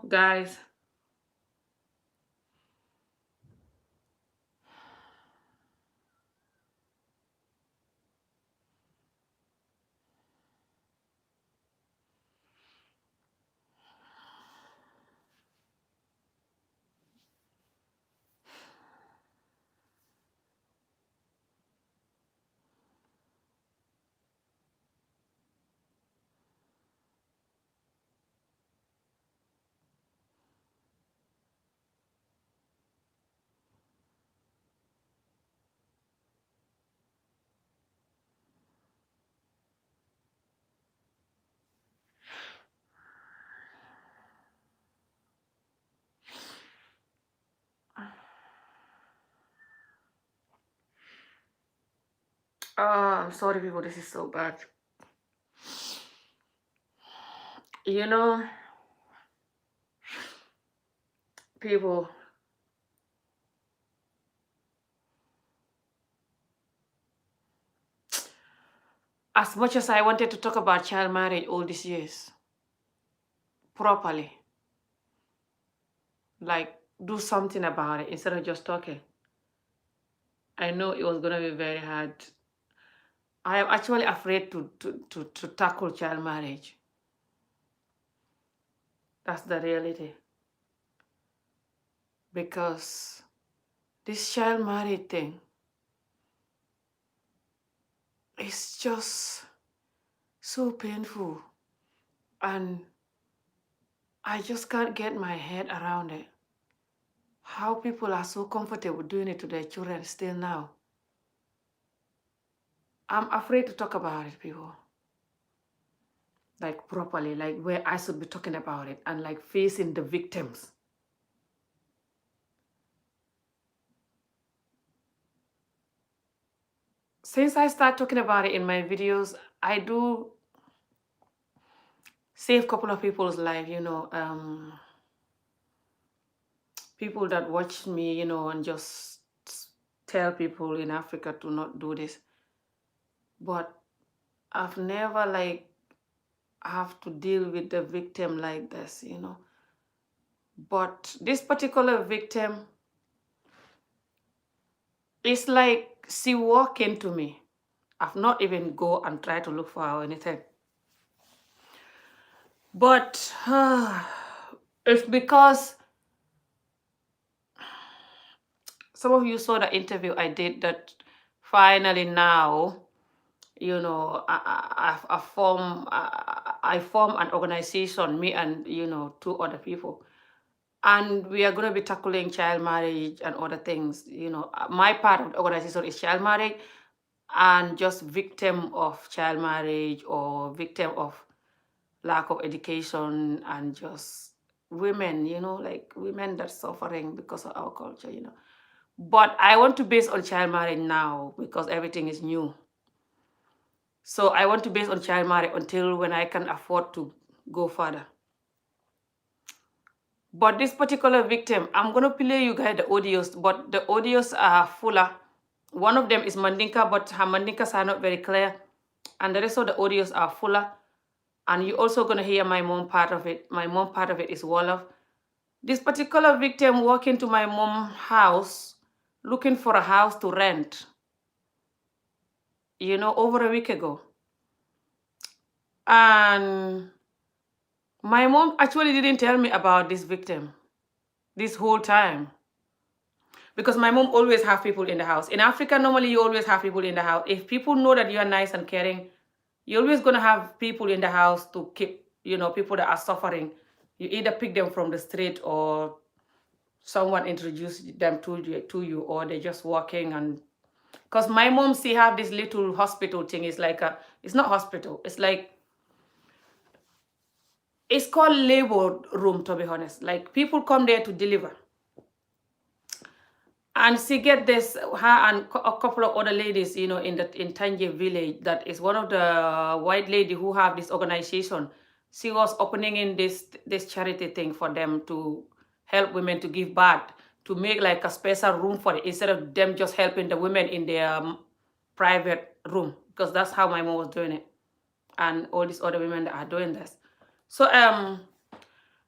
Guys, I'm sorry, people. This is so bad. You know, people. As much as I wanted to talk about child marriage all these years properly, like do something about it instead of just talking, I know it was gonna be very hard. I am actually afraid to tackle child marriage. That's the reality. Because this child marriage thing is just so painful. And I just can't get my head around it. How people are so comfortable doing it to their children still now. I'm afraid to talk about it, people. Like properly, like where I should be talking about it and like facing the victims. Since I start talking about it in my videos, I do save a couple of people's life, people that watch me, and just tell people in Africa to not do this. But I've never like have to deal with the victim like this. But this particular victim, it's like she walked into me. I've not even go and try to look for her or anything. But it's because some of you saw the interview I did that finally now, I form an organization, me and, two other people. And we are going to be tackling child marriage and other things. My part of the organization is child marriage and just victim of child marriage or victim of lack of education and just women, like women that's suffering because of our culture. But I want to base on child marriage now because everything is new. So I want to base on child marriage until when I can afford to go further. But this particular victim, I'm going to play you guys the audios, but the audios are fuller. One of them is Mandinka, but her Mandinkas are not very clear. And the rest of the audios are fuller. And you're also going to hear my mom part of it. My mom part of it is Wolof. This particular victim walked into my mom's house looking for a house to rent, over a week ago. And my mom actually didn't tell me about this victim this whole time. Because my mom always have people in the house. In Africa, normally you always have people in the house. If people know that you are nice and caring, you're always going to have people in the house to keep, people that are suffering. You either pick them from the street or someone introduce them to you or they're just walking. And because my mom, she have this little hospital thing. It's like it's not hospital. It's like, it's called labor room, to be honest. Like people come there to deliver. And she get this, her and a couple of other ladies, in Tanje village. That is one of the white lady who have this organization. She was opening in this charity thing for them to help women to give birth, to make like a special room for it instead of them just helping the women in their private room, because that's how my mom was doing it, and all these other women that are doing this. So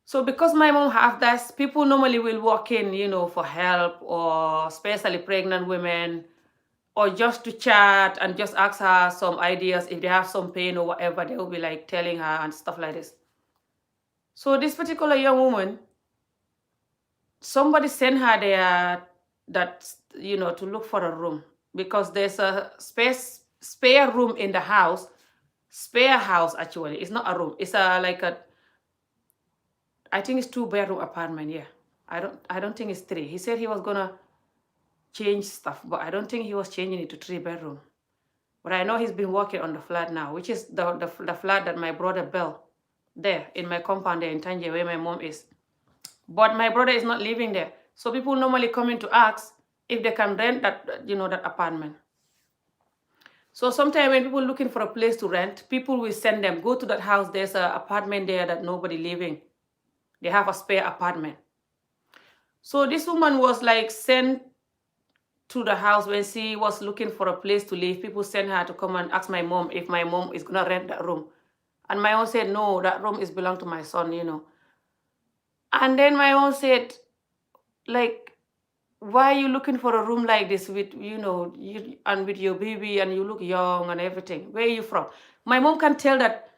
So because my mom have that, people normally will walk in, for help, or especially pregnant women, or just to chat and just ask her some ideas. If they have some pain or whatever, they will be like telling her and stuff like this. So this particular young woman, somebody sent her there that, to look for a room because there's a spare room in the house. Spare house, actually. It's not a room. It's I think it's 2-bedroom apartment, yeah. I don't think it's 3. He said he was gonna change stuff, but I don't think he was changing it to 3-bedroom. But I know he's been working on the flat now, which is the flat that my brother built there in my compound there in Tangier, where my mom is. But my brother is not living there. So people normally come in to ask if they can rent that apartment. So sometimes when people looking for a place to rent, people will send them, go to that house. There's an apartment there that nobody living. They have a spare apartment. So this woman was like sent to the house when she was looking for a place to live. People sent her to come and ask my mom if my mom is gonna rent that room. And my mom said, no, that room is belong to my son. And then my mom said, like, why are you looking for a room like this with, and with your baby, and you look young and everything? Where are you from? My mom can tell that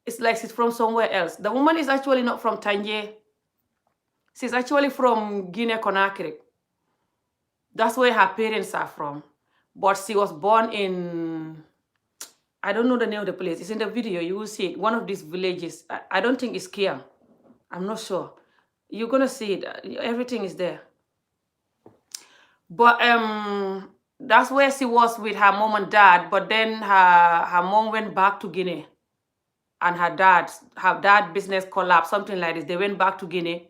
it's like she's from somewhere else. The woman is actually not from Tangier. She's actually from Guinea-Conakry. That's where her parents are from. But she was born in, I don't know the name of the place. It's in the video. You will see it. One of these villages. I don't think it's Kia. I'm not sure. You're going to see it. Everything is there. But that's where she was with her mom and dad. But then her mom went back to Guinea. And her dad business collapsed, something like this. They went back to Guinea.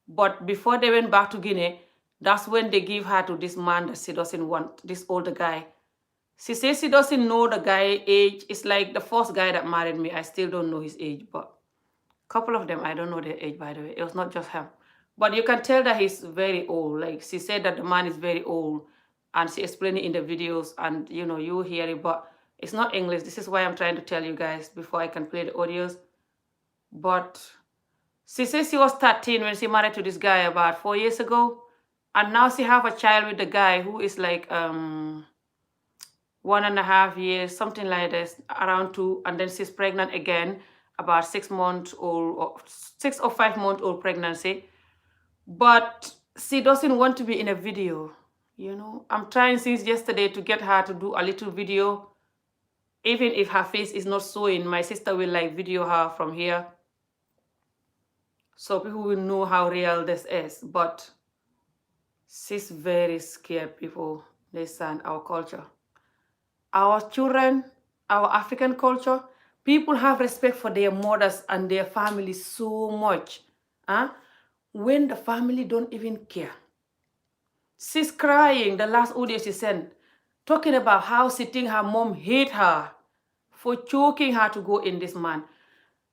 But before they went back to Guinea, that's when they give her to this man that she doesn't want, this older guy. She says she doesn't know the guy age. It's like the first guy that married me. I still don't know his age, but a couple of them, I don't know their age, by the way. It was not just him. But you can tell that he's very old. Like, she said that the man is very old, and she explained it in the videos, and, you hear it, but it's not English. This is why I'm trying to tell you guys before I can play the audios. But she says she was 13 when she married to this guy about 4 years ago. And now she have a child with the guy who is like 1.5 years, something like this, around 2. And then she's pregnant again, about 6 months old, or 6 or 5 month old pregnancy. But she doesn't want to be in a video. I'm trying since yesterday to get her to do a little video. Even if her face is not showing, my sister will like video her from here, so people will know how real this is. But she's very scared, people. Listen, our culture, our children, our African culture, people have respect for their mothers and their families so much. When the family don't even care. She's crying, the last audio she sent, talking about how she thinks her mom hate her for choking her to go in this man,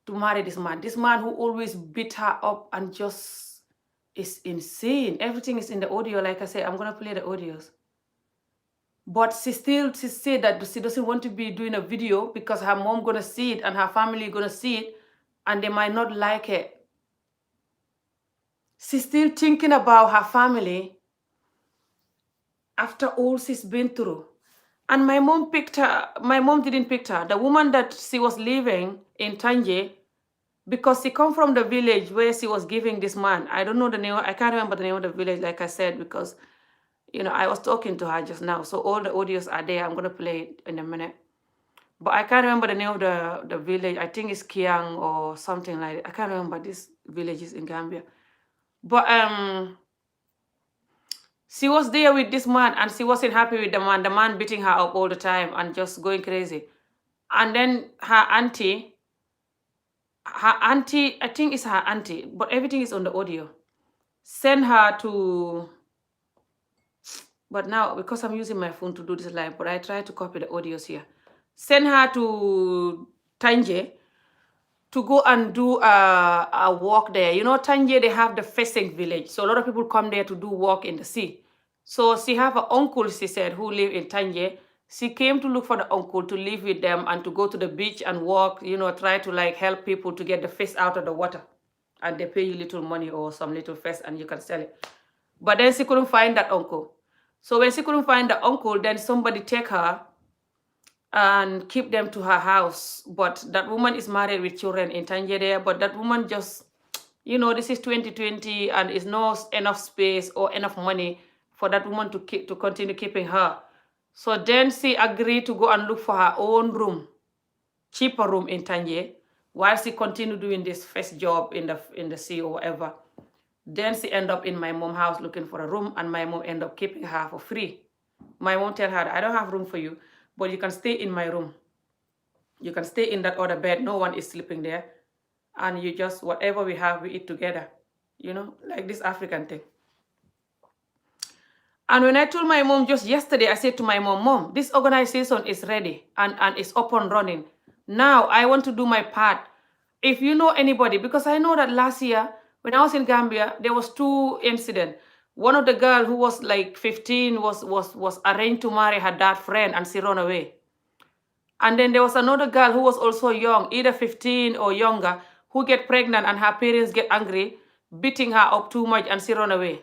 to marry this man. This man who always beat her up and just is insane. Everything is in the audio. Like I said, I'm going to play the audios. But she said that she doesn't want to be doing a video because her mom going to see it and her family going to see it and they might not like it. She's still thinking about her family after all she's been through. And my mom didn't pick her. The woman that she was living in Tangier, because she come from the village where she was giving this man. I don't know the name. I can't remember the name of the village, like I said, because, I was talking to her just now. So all the audios are there. I'm going to play it in a minute. But I can't remember the name of the village. I think it's Kiang or something like that. I can't remember these villages in Gambia. But she was there with this man and she wasn't happy with the man beating her up all the time and just going crazy. And then her auntie, I think it's her auntie, but everything is on the audio, send her to, but now because I'm using my phone to do this live, but I try to copy the audios here, send her to Tangier to go and do a walk there. Tangier, they have the fishing village. So a lot of people come there to do walk in the sea. So she have an uncle, she said, who live in Tangier. She came to look for the uncle to live with them and to go to the beach and walk, try to like help people to get the fish out of the water. and they pay you little money or some little fest and you can sell it. But then she couldn't find that uncle. So when she couldn't find the uncle, then somebody take her and keep them to her house. But that woman is married with children in Tanzania, but that woman just, this is 2020 and is no enough space or enough money for that woman to continue keeping her. So then she agreed to go and look for her own room, cheaper room in Tangier, while she continued doing this first job in the sea or whatever. Then she ended up in my mom's house looking for a room, and my mom ended up keeping her for free. My mom tell her, I don't have room for you, but you can stay in my room. You can stay in that other bed. No one is sleeping there. And you just, whatever we have, we eat together. Like this African thing. And when I told my mom just yesterday, I said to my mom, this organization is ready and it's up and running. Now I want to do my part. If you know anybody, because I know that last year when I was in Gambia, there was 2 incidents. One of the girl who was like 15 was arranged to marry her dad's friend and she ran away. And then there was another girl who was also young, either 15 or younger, who get pregnant and her parents get angry, beating her up too much and she run away.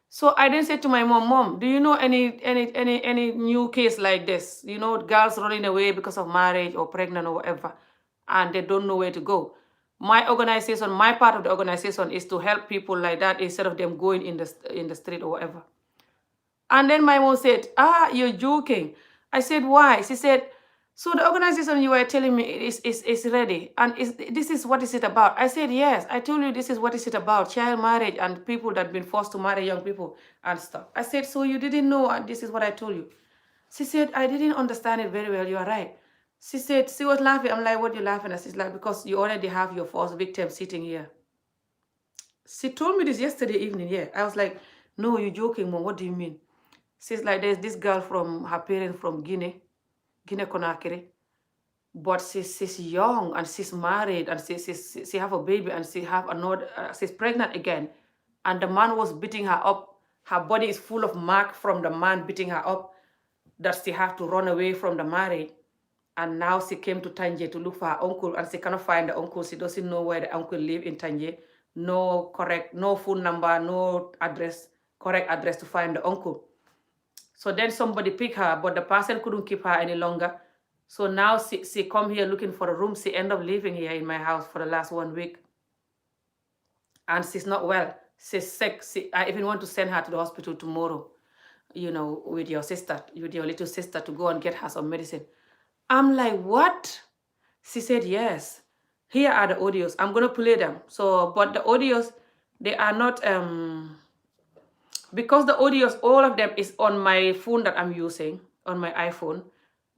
So I then said to my mom, do you know any new case like this? Girls running away because of marriage or pregnant or whatever, and they don't know where to go. My organization, my part of the organization is to help people like that instead of them going in the street or whatever. And then my mom said, you're joking. I said, why? She said, so the organization you were telling me is ready. And this is what is it about? I said, yes, I told you this is what is it about. Child marriage and people that have been forced to marry young people and stuff. I said, so you didn't know this is what I told you. She said, I didn't understand it very well. You are right. She said, she was laughing. I'm like, what are you laughing at? She's like, because you already have your first victim sitting here. She told me this yesterday evening. Yeah. I was like, no, you're joking, Mom. What do you mean? She's like, there's this girl from her parents from Guinea Conakry, but she's young and she's married and she have a baby and she have another, she's pregnant again, and the man was beating her up. Her body is full of mark from the man beating her up, that she have to run away from the marriage. And now she came to Tangier to look for her uncle, and she cannot find the uncle. She doesn't know where the uncle live in Tangier. No phone number, no address, correct address to find the uncle. So then somebody picked her, but the person couldn't keep her any longer. So now she come here looking for a room. She end up living here in my house for the last 1 week. And she's not well. She's sick. I even want to send her to the hospital tomorrow, with your little sister to go and get her some medicine. I'm like, what? She said, yes. Here are the audios. I'm going to play them. So, but the audios, they are not... because the audios, all of them is on my phone that I'm using, on my iPhone.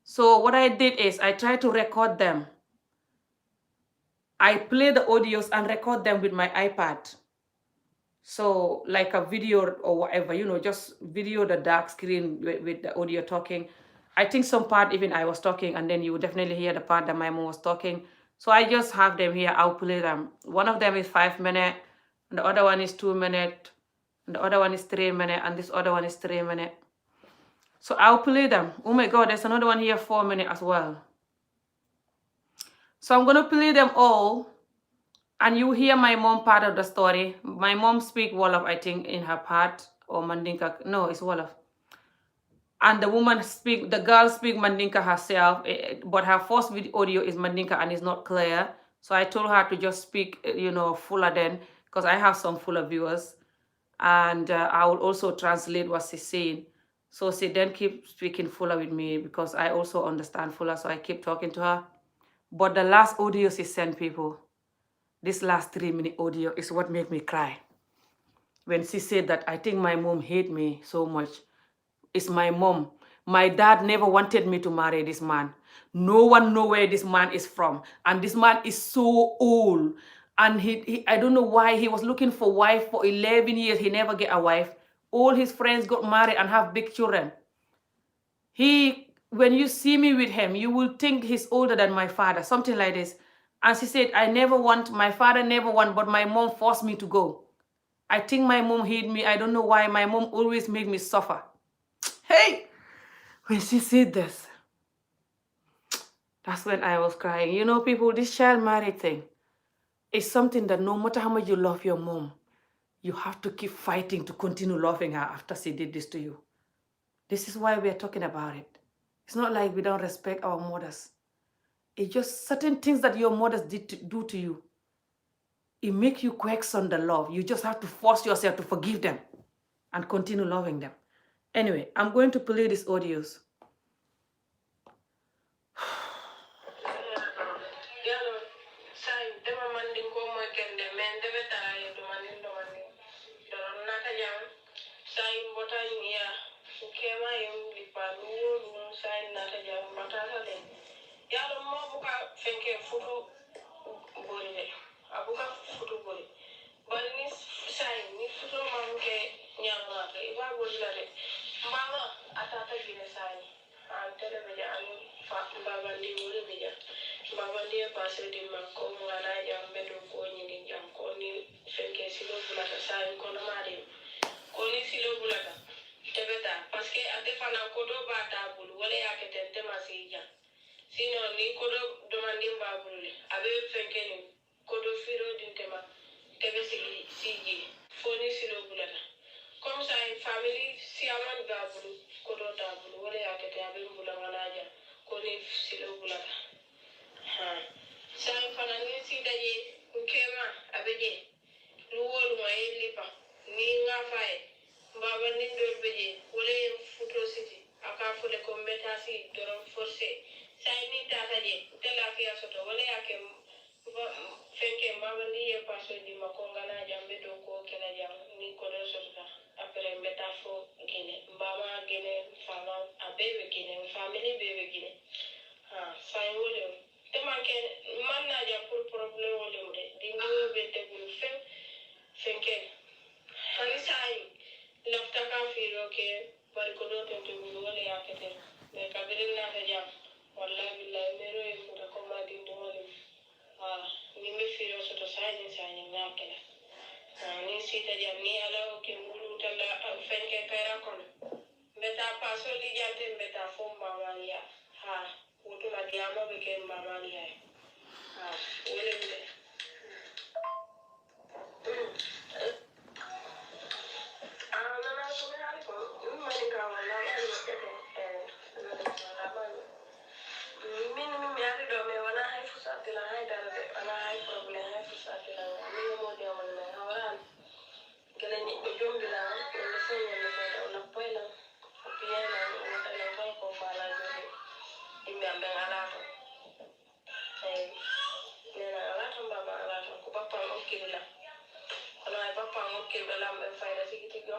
So what I did is I tried to record them. I play the audios and record them with my iPad. So like a video or whatever, just video the dark screen with the audio talking. I think some part even I was talking, and then you would definitely hear the part that my mom was talking. So I just have them here. I'll play them. One of them is 5 minutes, and the other one is 2 minutes. The other one is 3 minutes, and this other one is 3 minutes. So I'll play them. Oh my God, there's another one here, 4 minutes as well. So I'm going to play them all, and you hear my mom part of the story. My mom speak Wolof, I think, in her part, or Mandinka. No, it's Wolof. And the girl speak Mandinka herself, but her first video audio is Mandinka and it's not clear. So I told her to just speak, fuller then, because I have some fuller viewers. And I will also translate what she's saying. So she then keep speaking fuller with me, because I also understand fuller, so I keep talking to her. But the last audio she sent people, this last 3-minute audio is what made me cry. When she said that, I think my mom hate me so much. It's my mom. My dad never wanted me to marry this man. No one know where this man is from. And this man is so old. And he I don't know why he was looking for a wife for 11 years. He never get a wife. All his friends got married and have big children. When you see me with him, you will think he's older than my father, something like this. And she said, my father never want, but my mom forced me to go. I think my mom hate me. I don't know why. My mom always make me suffer. Hey, when she said this, that's when I was crying. People, this child marriage thing, It's something that no matter how much you love your mom, you have to keep fighting to continue loving her after she did this to you. This is why we are talking about it. It's not like we don't respect our mothers. It's just certain things that your mothers do to you. It makes you question the love. You just have to force yourself to forgive them and continue loving them. Anyway, I'm going to play these audios. Yalo mo buka fenke futu bori de abuka futu bori bari ni sai ni futu mamuke nyama ke iba bori la de mbama atata gine sai an tele beja an fa mbaba ndi wuri beja mbaba ndi passe di makko ngana jam bedo ko nyini jam ko ni fenke silo bulata sai ko no mari ko ni silo bulata tebeta parce que ate fana ko do bata bulu wala yakete tema sija sino ni kodo domandin babule abe fenkeni kodo firo dintema tebe sigi foni silo bulata comme ça family si aman babulu kodo tabulu wala yakete abe bulanganaja koni silo bulata ha sai fanani si daje ukema abeje luwolu ma lipa ni ngafae baba ni dol beje wala futo city aka fule ko metasi doron forcé sai ni tata je tela fiya soto wala yake fenke baba ni ye paso di makongana jambe do ko kala jam ni ko do soto après mbeta fo gene baba gene fama abebe gene family bebe gene ha sai wole te manke man na ja pour problème wole mde di no be te bulu fenke hani sai lafta ka firo ke bari ko do tente bulu wala yakete be kabirin na ta jam wallahi billahi mero e futa ko ma di do wala ni me firo soto sai ni ngakela ni sita jam ni ala o ke bulu tala fenke kayra kono beta paso li jante beta fo mamania ha woto la diamo be ke mamania ha wele wele nana ko me hali ko mani ka wala wala min mi ari do me wala hay fusati la hay dara de wala hay problem hay fusati la mi mo de wala na hawran gele ni be jombi la wala fenya le be wala poila piena wala la ko bala jodi imbe ambe ala to ay nena ala to baba ala to ko papa okilla wala papa okilla la be fayda sigiti go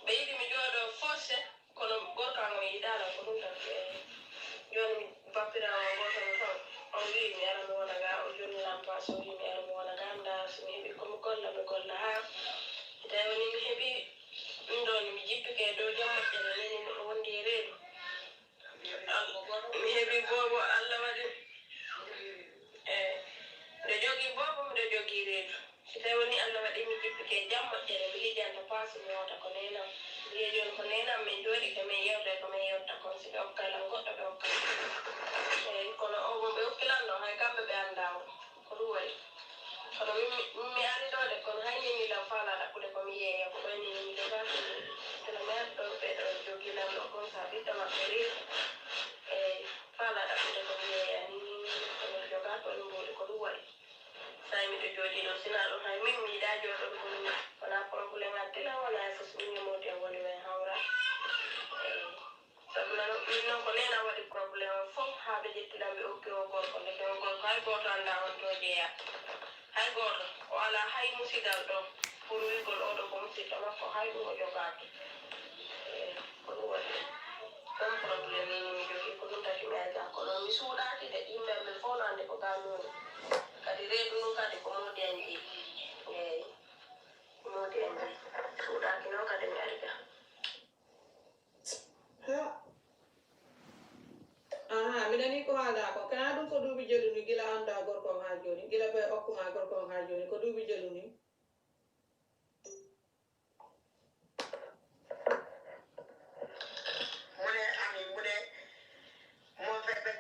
be yidi mi jodo force kono gorka ngo yidala ko dum tan joni papira o goto no on wi mi ara mo wona ga o joni lampa so wi mi ara mo wona ga nda so mi hebi ko mo golla be golla ha taw ni mi hebi ndon mi jippi ke do jamma tere ni mo wondi reedo mi hebi bobo alla wadi de jogi bobo mi de jogi reedo si taw ni alla wadi mi jippi ke jamma tere mi lijanta pass mi wota ko nena mi jon ko nena mi jodi ke mi yewde ko mi yewta ko si do kala goddo do kono o bo be kilando hay kambe be andaw ko duway kono mi ari do de kono hay ni la fala da ko de ko mi yeya ko ni mi de ba ko la mer do be do jogi la no ko sa bi tama feri fala da ko de ko mi yeya ni ko joga ko no ko duway sai mi de jogi do sinalo hay mi da jodo ko wala problème atila wala fo sumi mo de woni we hawra non ko nena waɗi probléme fof haa ɓe ƴettiɗanɓe okki o gorko ndeke o gorko hay gooto annda on to jeeya hay gooto o ala hay musidal ɗo pour wigol oɗo ko musidɗo makko hay ɗum o jogaaki ko ɗum waɗi ɗon probléme ni mi jogii ko ɗum taki mi ayga kono mi suuɗaaki de yimɓeɓe fof no annde ko gaamuni kadi reedu ndu kadi ko moodi en jeyi eyi moodi en jeyi suuɗaaki noon kadi mi ayga minani ko haala ko kana ɗum ko duuɓi jeluni gila annda gorkon ha joni gila ɓe okkuma gorkon ha joni ko duuɓi jeluni mune ami mune mo feɓe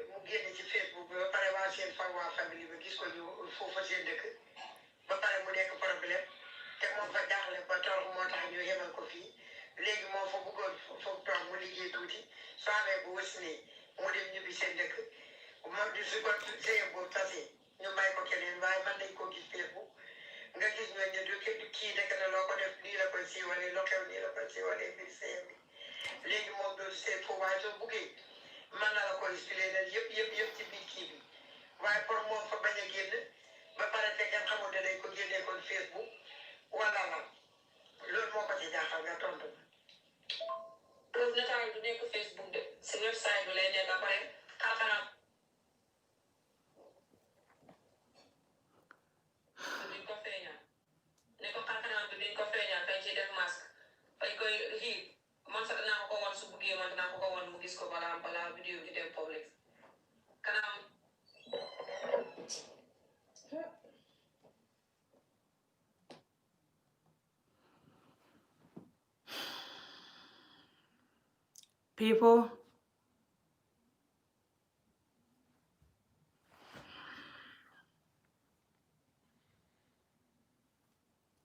mo génne ci facebook ba pare wa seen fa waa famille ba gis ko ñu foofa seen dëkk ba pare mu nekk problème te moom fa jaaxle ba toog moo tax ñu yemal ko fii léegi moom fa bëggoon foofu toog mu liggéey tuuti soo amee bu wësnee mu dem ñibbi seen dëkk moom di su ko sëyam boobu tasee ñu may ko keneen waaye man nañ koo gis Facebook nga gis ñooñu ne du kii dëkk na loo ko def nii la koy siiwalee loo xew nii la koy siiwalee biir sëyam bi léegi moom dootu seet foofu waaye soo buggee mën na la ko expliquer leen yëpp ci biir kii bi waaye pour moom fa bañ a génn ba pare te kenn xamul ne dañ ko génnee kon Facebook wala lan loolu moo ko ci jaaxal nga tontu ma. loolu nataal du nekk Facebook de si website bi lay nekk après xarxanam duñ ko feeñal ne ko xarxanam bi duñ ko feeñal dañ ci def masque fañ koy xiir man sax dinaa ko wan su buggee man dinaa ko wan mu gis ko balaa vidéo bi dem public kanam. People,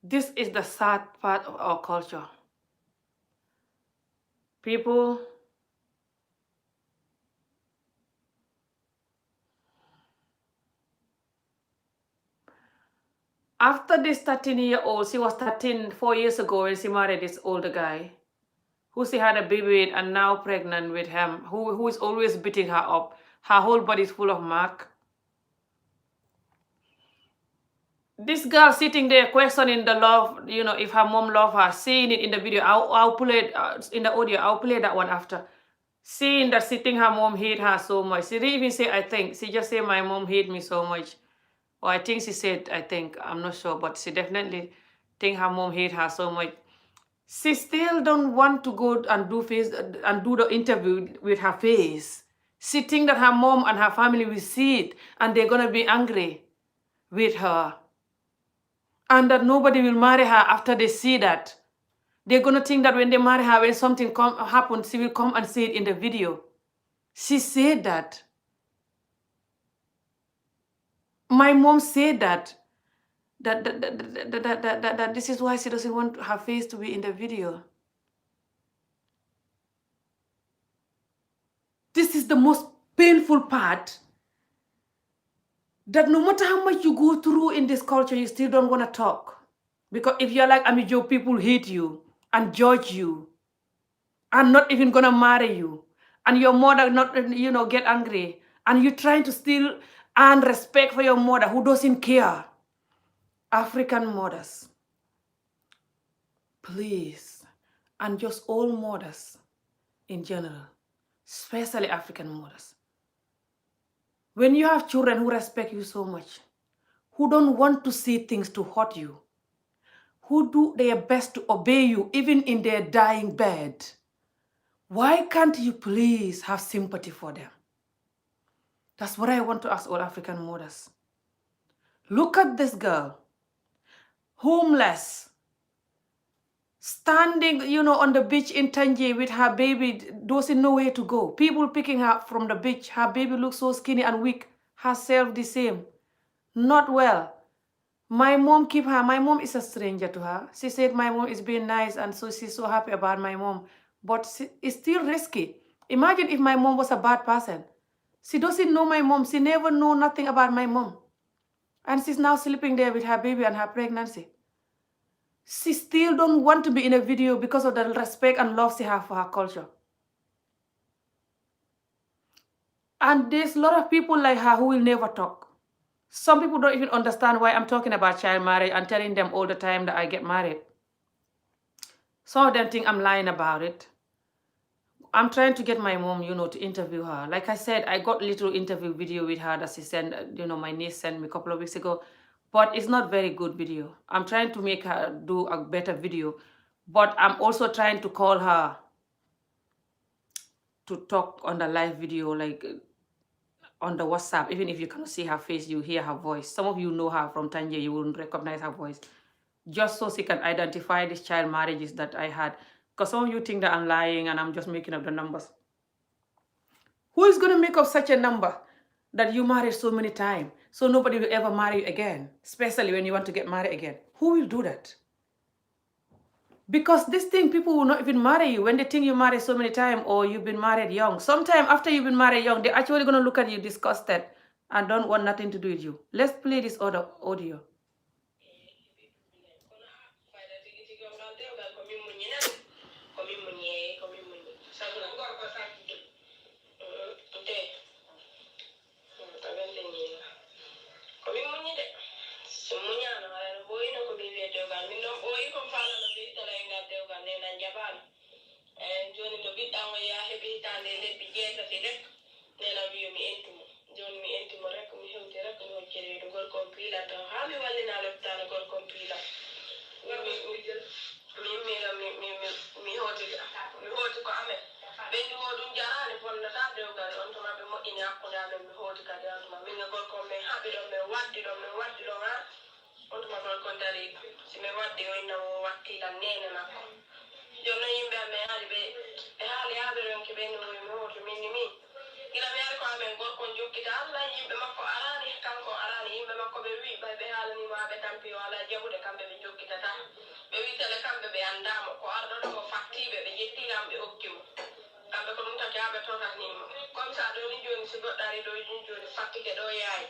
this is the sad part of our culture. People, after this 13-year-old, she was 13 4 years ago when she married this older guy, who she had a baby with and now pregnant with him, who is always beating her up. Her whole body is full of mark. This girl sitting there questioning the love, if her mom love her, seeing it in the video. I'll play it in the audio. I'll play that one after. Seeing that she think her mom hate her so much. She didn't even say, I think. She just said, my mom hate me so much. Or I think she said, I think. I'm not sure. But she definitely think her mom hate her so much. She still don't want to go and do the interview with her face. She think that her mom and her family will see it. And they're going to be angry with her. And that nobody will marry her after they see that. They're going to think that when they marry her, when something happens, she will come and say it in the video. She said that. My mom said that this is why she doesn't want her face to be in the video. This is the most painful part. That no matter how much you go through in this culture, you still don't want to talk. Because if you're like Amijo, people hate you and judge you and not even gonna marry you. And your mother not, get angry. And you're trying to still earn respect for your mother who doesn't care. African mothers, please, and just all mothers in general, especially African mothers. When you have children who respect you so much, who don't want to see things to hurt you, who do their best to obey you even in their dying bed, why can't you please have sympathy for them? That's what I want to ask all African mothers. Look at this girl, homeless, standing, on the beach in Tangier with her baby, doesn't know where to go. People picking her up from the beach. Her baby looks so skinny and weak. Herself the same. Not well. My mom keep her. My mom is a stranger to her. She said my mom is being nice and so she's so happy about my mom. But it's still risky. Imagine if my mom was a bad person. She doesn't know my mom. She never know nothing about my mom. And she's now sleeping there with her baby and her pregnancy. She still don't want to be in a video because of the respect and love she has for her culture. And there's a lot of people like her who will never talk. Some people don't even understand why I'm talking about child marriage and telling them all the time that I get married. Some of them think I'm lying about it. I'm trying to get my mom, to interview her. Like I said, I got a little interview video with her that she sent, my niece sent me a couple of weeks ago. But it's not very good video. I'm trying to make her do a better video. But I'm also trying to call her to talk on the live video, like on the WhatsApp. Even if you cannot see her face, you hear her voice. Some of you know her from Tangier, you wouldn't recognize her voice. Just so she can identify these child marriages that I had. Because some of you think that I'm lying and I'm just making up the numbers. Who is going to make up such a number? that you married so many times, so nobody will ever marry you again, especially when you want to get married again. Who will do that? Because this thing, people will not even marry you when they think you married so many times or you've been married young. Sometime after you've been married young, they're actually going to look at you disgusted and don't want nothing to do with you. Let's play this other audio. Joni to ɓiɗɗamo ya heɓi hitande lebbi jeetati rek nena wiyo mi entimo joni mi entimo rek mi hewti rek mi hocci reedu gorkon piilan taw ha mi wallina lopitane gorkon piilan mi hooti ko amen ɓenni mo ɗum jarani bonnata dewgal on tuma ɓe moƴƴini hakkude amen mi hooti kadi on tuma min e gorkon min haɓi ɗon min waddi ɗon ha on tuma gorkon dari si min waddi o innamo wakkilan nene makko jonno yimɓe amen haali ɓe haali haaɓe ronki ɓenni woy mi hoto minni min gila mi ari ko amen gorkon jokkita allah yimɓe makko arani kanko arani yimɓe makko ɓe wi ɓe haalanimo ha ɓe tampi o ala jaɓude kamɓe ɓe jokkitata ɓe witele kamɓe ɓe andamo ko arɗo ɗo mo faktiɓe ɓe jettinamo ɓe hokkimo kamɓe ko ɗum taki ha ɓe totatnimo comme ça ɗo ni joni si goɗɗo ari ɗo ni joni fattike ɗo yaay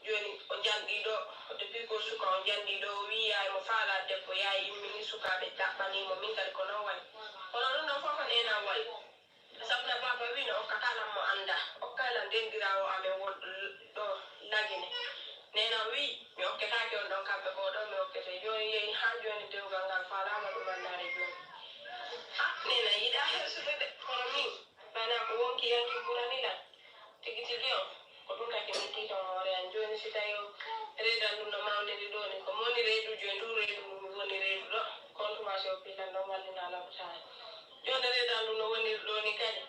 joni o janɗi ɗo depuis ko suka o janɗi ɗo o wi yaay mo faala debbo yaay immini sukaɓe ɗaɓɓanimo min kadi ko non wayi kono ɗum ɗon fof ko nenan wayi sabuna baba wino okkatalan mo anda okkaylan ndendirawo amen won ɗo lagine nena wi mi okketake on ɗon kamɓe ko ɗo mi okkete joni yehi ha joni dewgal ngal faalama ɗum andare joni nena yiɗa hersude de kono min mana ko wonki yanki ɓuranilan tigi tigi on ko ɗum taki min tiitan hoore an joni si tawi o reedan ɗum no mawniri ɗo ni ko moni reedu joni ndu reedu ndu mi woni reedu ɗo contumation o pilan ɗon wallina labotani joni reedan ɗum no woniri ɗo ni kadi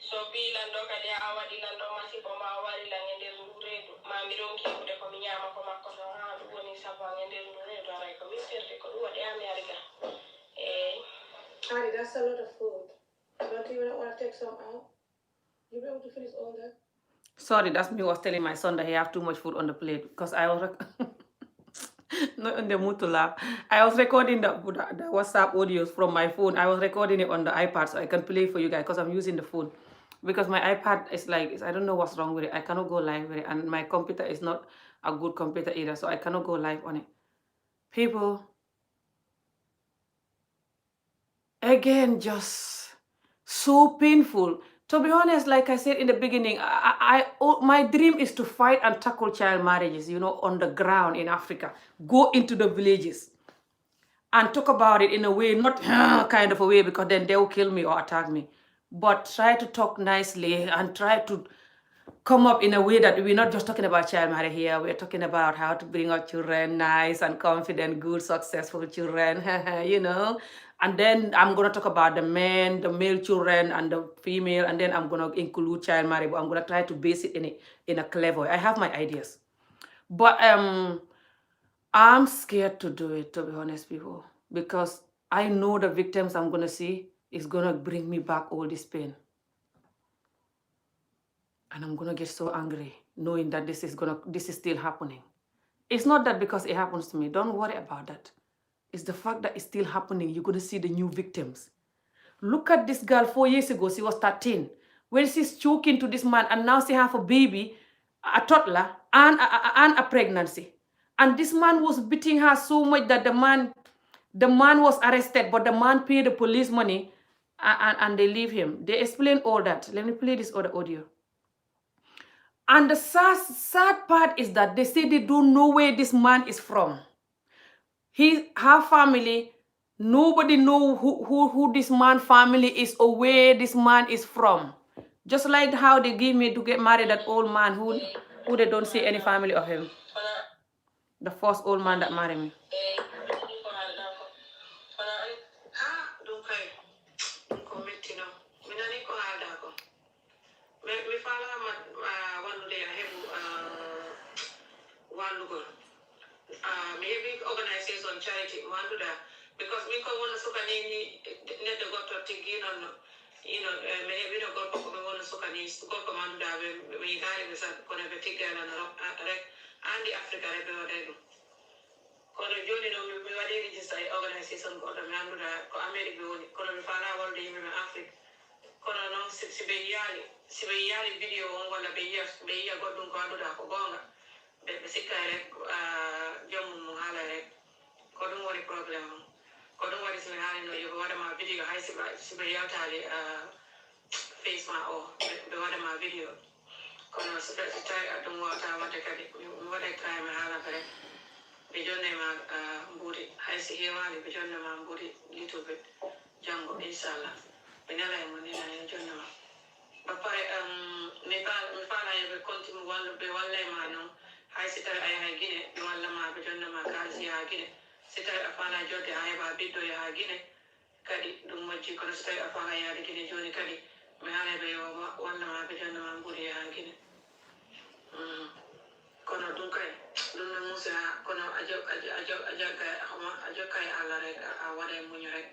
so pilan ɗo kadi a waɗilan ɗo masibo ma o warilan e nder ndu reedu ma mi ronki hude komi ñama ko makko ton ha ɗum woni saban e nder ndu reedu aray ko min perde ko ɗum waɗi ha mi ari ga Ari, that's a lot of food. Don't you want to take some out? You'll be able to finish all that? Sorry, that's me was telling my son that he have too much food on the plate because I was not in the mood to laugh. I was recording the WhatsApp audios from my phone. I was recording it on the iPad so I can play for you guys because I'm using the phone. Because my iPad is like, I don't know what's wrong with it. I cannot go live with it. And my computer is not a good computer either, so I cannot go live on it. People, again, just so painful. To be honest, like I said in the beginning, my dream is to fight and tackle child marriages, on the ground in Africa. Go into the villages and talk about it in a way, not kind of a way, because then they will kill me or attack me. But try to talk nicely and try to come up in a way that we're not just talking about child marriage here. We're talking about how to bring our children nice and confident, good, successful children, And then I'm going to talk about the men, the male children, and the female, and then I'm going to include child marriage. But I'm going to try to base it in a clever way. I have my ideas. But I'm scared to do it, to be honest, people, because I know the victims I'm going to see is going to bring me back all this pain. And I'm going to get so angry knowing that this is still happening. It's not that because it happens to me. Don't worry about that. It's the fact that it's still happening. You're going to see the new victims. Look at this girl 4 years ago. She was 13. When she's choking to this man, and now she have a baby, a toddler, and a pregnancy. And this man was beating her so much that the man was arrested, but the man paid the police money, and they leave him. They explain all that. Let me play this other audio. And the sad part is that they say they don't know where this man is from. Her family, nobody know who this man family is or where this man is from. Just like how they give me to get married that old man who they don't see any family of him. The first old man that married me. Maybe organization charity wanduda because mi ko wona suka ni neddo gotto tigi non me heɓino gorko ko ɓe wona sukani gorko manduɗa ɓe yigari ɓe sat kono ɓe tiggalano rek andi afrique rek ɓe waɗay ɗum kono joni noon mi waɗi registre e organisation goɗɗo mi annduɗa ko amérique ɓe woni kono mi faala wolde yimɓe ɓe afrique kono noon si ɓe yiyali vidéo on walla ɓe yiya goɗɗum ko annduɗa ko gonga ɓe sikkay rek jommum mum haala rek ko ɗum woni probléme on ko ɗum waɗi somi haalino yoɓe waɗama vidéo hay siɓe yewtali face ma o ɓe waɗama vidéo kono so tawi ɗum wawata wadde kadi mi waɗay try mi haalaka rek ɓe jonnema mbuuɗi hay si heewani ɓe jonnema mbuuɗi little bit janngo inchallah ɓe nela e mo nina hen jonnema ba pare mi faala yoɓe continue ɓe wallay ma noon hay si tawi a yahay guine ɓe wallama ɓe jonnama kalis yaha guine si tawi a faala jodde a heɓa ɓiɗɗo yaha guine kadi ɗum majji kono so tawi a faala yaade guine joni kadi mi haalay ɓe yo wallama ɓe jonnama mbuuɗi yaha guine kono ɗum kay ɗum no musa kono a jokka e allah rek a waɗa e muño rek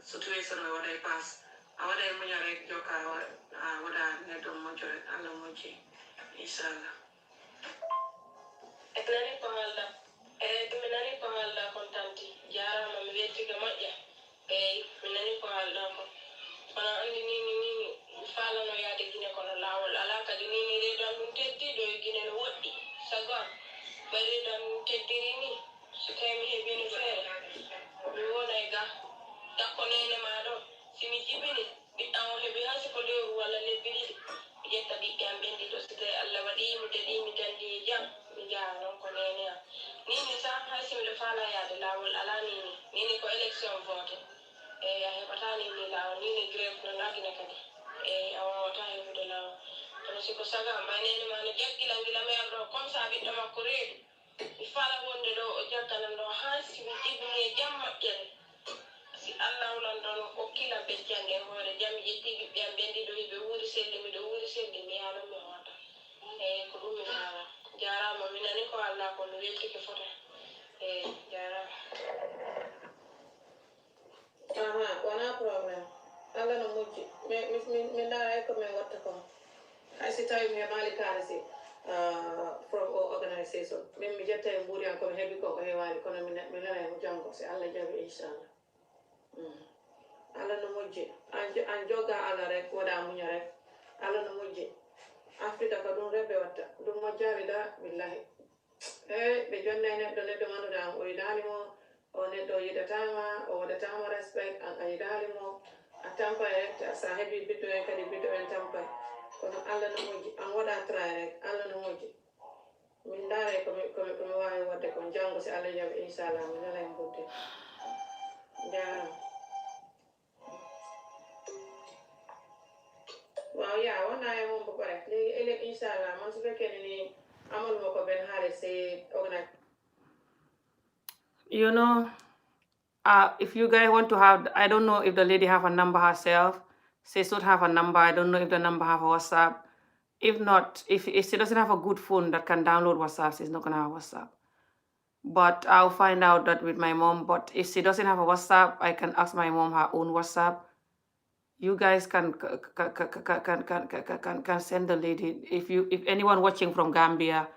situation o waɗa e pass a waɗa e muño rek jokka a waɗa neɗɗo moƴƴo rek allah moƴƴi inchallah mi nani ko haalɗa mi nani ko haalɗa kon tanti jarama mi wettike moƴƴa eyi mi nani ko haalɗa ko kono andi nini mi falano yaade guine kono lawol ala kadi nini reedu am ɗum teddiɗo e guine no woɗɗi sago am ɓa reedu am ɗum teddiri ni so tawi mi heɓino feere mi wona e ga takko nene ma ɗo simi jibini ɓiɗɗam o heɓi hay siko lewru walla lebbi ɗiɗi mi ƴetta ɓiɓɓe am ɓendi ɗo so tawi allah waɗi mi deɗi mi dandi e jam mi jaha noon ko nene am nini sa hay simiɗo faala yaade lawol ala nini ko élection vote eyi a heɓata nini lawol nini grève no lagine kadi eyi a wawata heɓude lawol kono siko sagam ɓaynene ma no jaggila gilame am ɗo comme ça ɓiɗɗo makko reedu mi fala wonde ɗo o jagganan ɗo ha simi jibini e jam moƴƴere si allah wulan ɗon hokkilam ɓeccande e hoore jam mi ƴetti ɓiɓɓe am ɓen ɗiɗo hiɓe wuuri selli miɗo wuuri selli mi yanon mi hoota eyi ko ɗum mi haala jarama mi nani ko allah ko mi weltike fota eyi jarama wona probléme allah no moƴƴi min ndaray ko min watta kon hay si tawi mi heɓali kalisi from o organisation min mi jetta e mbuuri an komi heeɓi ko heewani kono mi nana mo janggo si allah jaɓi inchallah allah no moƴƴi an jogga allah rek waɗa muña rek allah no moƴƴi afrique ko ɗum rewɓe watta ɗum moƴƴaɓe da billahi eyi ɓe jonna e neɗɗo ganduɗa o yiɗanimo o neɗɗo o yiɗatama o waɗatama respect an a yiɗanimo a tampay rek sa heeɓi ɓiɗɗo en kadi ɓiɗɗo en tampay kono allah no moƴƴi an waɗa tray rek allah no moƴƴi min ndaare komi wawi wadde kon janggo si allah jaɓi inchallah mi nala en budde jarama waaw yaa wax naa moom ba pare léegi ëllëg inchallah man su fekkee ne ni amal ma ko benn xaalis si organise. You know, if you guys want to have, I don't know if the lady have a number herself. She should have a number. I don't know if the number have a WhatsApp. If not, if she doesn't have a good phone that can download WhatsApp, she's not gonna have WhatsApp. But I'll find out that with my mom. But if she doesn't have a WhatsApp, I can ask my mom her own WhatsApp. You guys can send the lady, if anyone watching from Gambia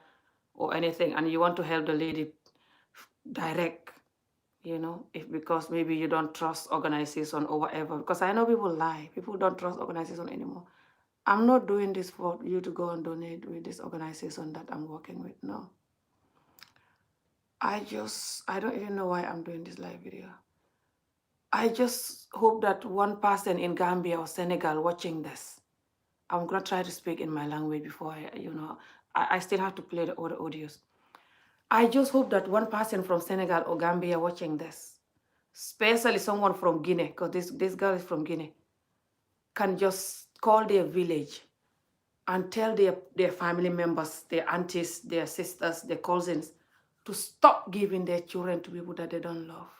or anything and you want to help the lady direct, because maybe you don't trust organization or whatever, because I know people lie, people don't trust organization anymore. I'm not doing this for you to go and donate with this organization that I'm working with. No, I don't even know why I'm doing this live video. I just hope that one person in Gambia or Senegal watching this, I'm going to try to speak in my language before I still have to play the other audios. I just hope that one person from Senegal or Gambia watching this, especially someone from Guinea, because this girl is from Guinea, can just call their village and tell their family members, their aunties, their sisters, their cousins, to stop giving their children to people that they don't love.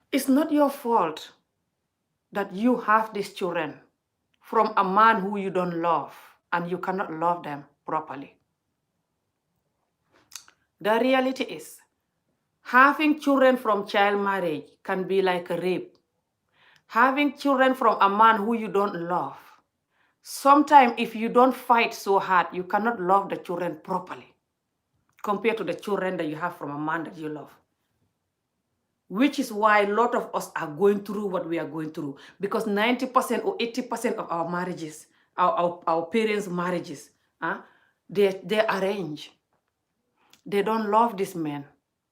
It's not your fault that you have these children from a man who you don't love and you cannot love them properly. The reality is, having children from child marriage can be like a rape. Having children from a man who you don't love. Sometimes if you don't fight so hard, you cannot love the children properly compared to the children that you have from a man that you love. Which is why a lot of us are going through what we are going through. Because 90% or 80% of our marriages, our parents' marriages, they arrange. They don't love this man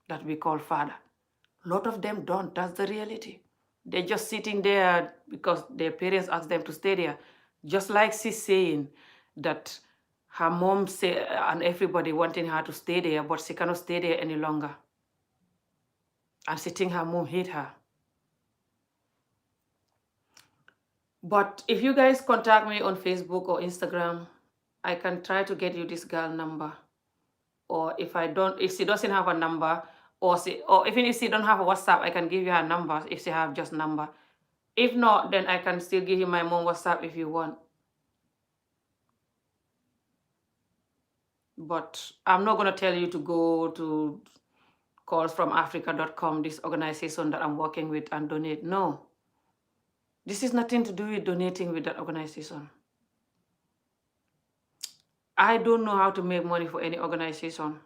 that we call father. A lot of them don't. That's the reality. They're just sitting there because their parents asked them to stay there. Just like she's saying that her mom say, and everybody wanting her to stay there, but she cannot stay there any longer. And she think her mom hate her. But if you guys contact me on Facebook or Instagram, I can try to get you this girl number. Or if she doesn't have a number, or even if she don't have a WhatsApp, I can give you her number if she have just number. If not, then I can still give you my mom WhatsApp if you want. But I'm not gonna tell you to go to callsfromafrica.com, this organization that I'm working with, and donate. No. This is nothing to do with donating with that organization. I don't know how to make money for any organization.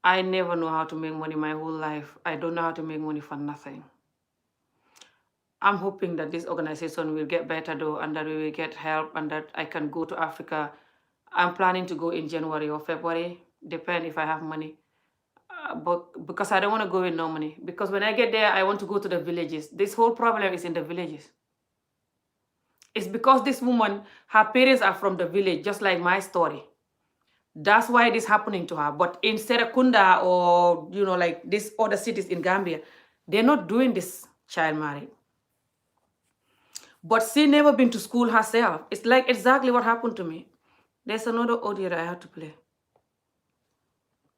I never know how to make money my whole life. I don't know how to make money for nothing. I'm hoping that this organization will get better though, and that we will get help, and that I can go to Africa. I'm planning to go in January or February, depend if I have money. But because I don't want to go with no money. Because when I get there, I want to go to the villages. This whole problem is in the villages. It's because this woman, her parents are from the village, just like my story. That's why it is happening to her. But in Serekunda or, like these other cities in Gambia, they're not doing this child marriage. But she never been to school herself. It's like exactly what happened to me. There's another audio that I have to play.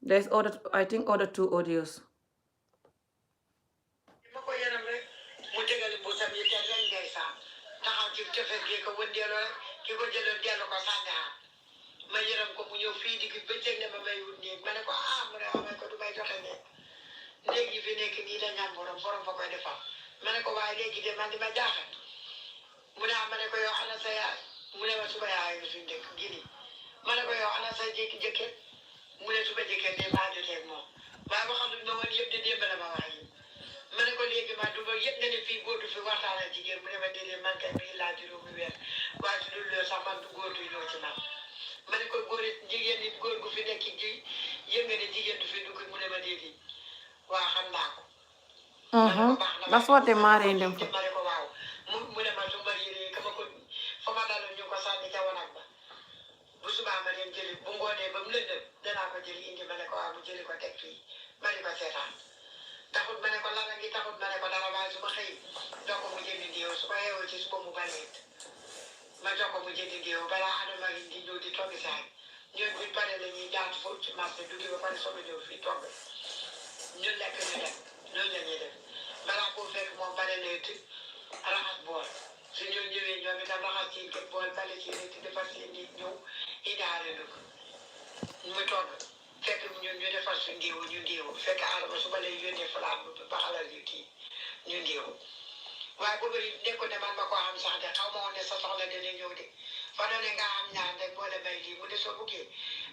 There's I think other 2 audios. ma yërëm ko mu ñëw fii digg bëccëg ne ma may wut néeg ma ne ko mu ne ma ko du may joxe néeg yi fi nekk nii da ñaan borom fa koy defal ma ne ko waaye léegi de man di ma jaaxal mu ne ma ne ko yow ana sa yaay mu ne ma suba yaay nga suñ dëkk gini ma ne ko yow ana sa jëkkër mu ne suba jëkkër de maa jotee ak moom waaye ba xam ne ma woon yëpp de démb la ma wax yi ma ne ko léegi man du ma yëpp nga ne fii góor du fi waxtaan ak jigéen mu ne ma déedéet man kay mi ngi laa juróomi weer waaye su dul loolu sax man du góor du ñëw ci man ma ne ko jigéen nit góor gu fi nekk ji yënga ne jigéen du fi dugg mu ne ma déedéet waa xam naa ko. That's what they marry them for. ma ne ko waaw mu ne ma su ma yéree kama ko fa ma daloon ñu ko sànni ca wanag ba bu subaa ma leen jëli bu ngoonee ba mu lëndëm danaa ko jëli indi ma ne ko waaw mu jëli ko teg fii ma di ko seetaan taxut ma ne ko lala ngi taxut ma ne ko dara waaye su ma xëy doo ko mu jëndi ndiw su ma yeewoo ci suba mu baneet ma jox ko mu jëndi ndiw balaa adama yi di ñëw di togg saay ñun buñ paree la ñuy jaar foofu ci marché duggi ba pare soog a ñëw fii togg ñun lekk ñu dem loolu la ñuy def balaa koo fekk moom bale neet raxas bool su ñoo ñëwee ñoom itam raxas ci bool bale ci neet defar seen nit ñëw indaale lu ko mu togg fekk ñun ñu defar su ndiiwu ñu ndiiwu fekk adama su ma lay yónnee falaat ba xalal yu kii ñu ndiiwu waaye boobu nekkul ne man ma ko am sax de xaw ma woon ne sa soxla dana ñëw de fa doone nga am ñaan rek boole may lii mu de soo buggee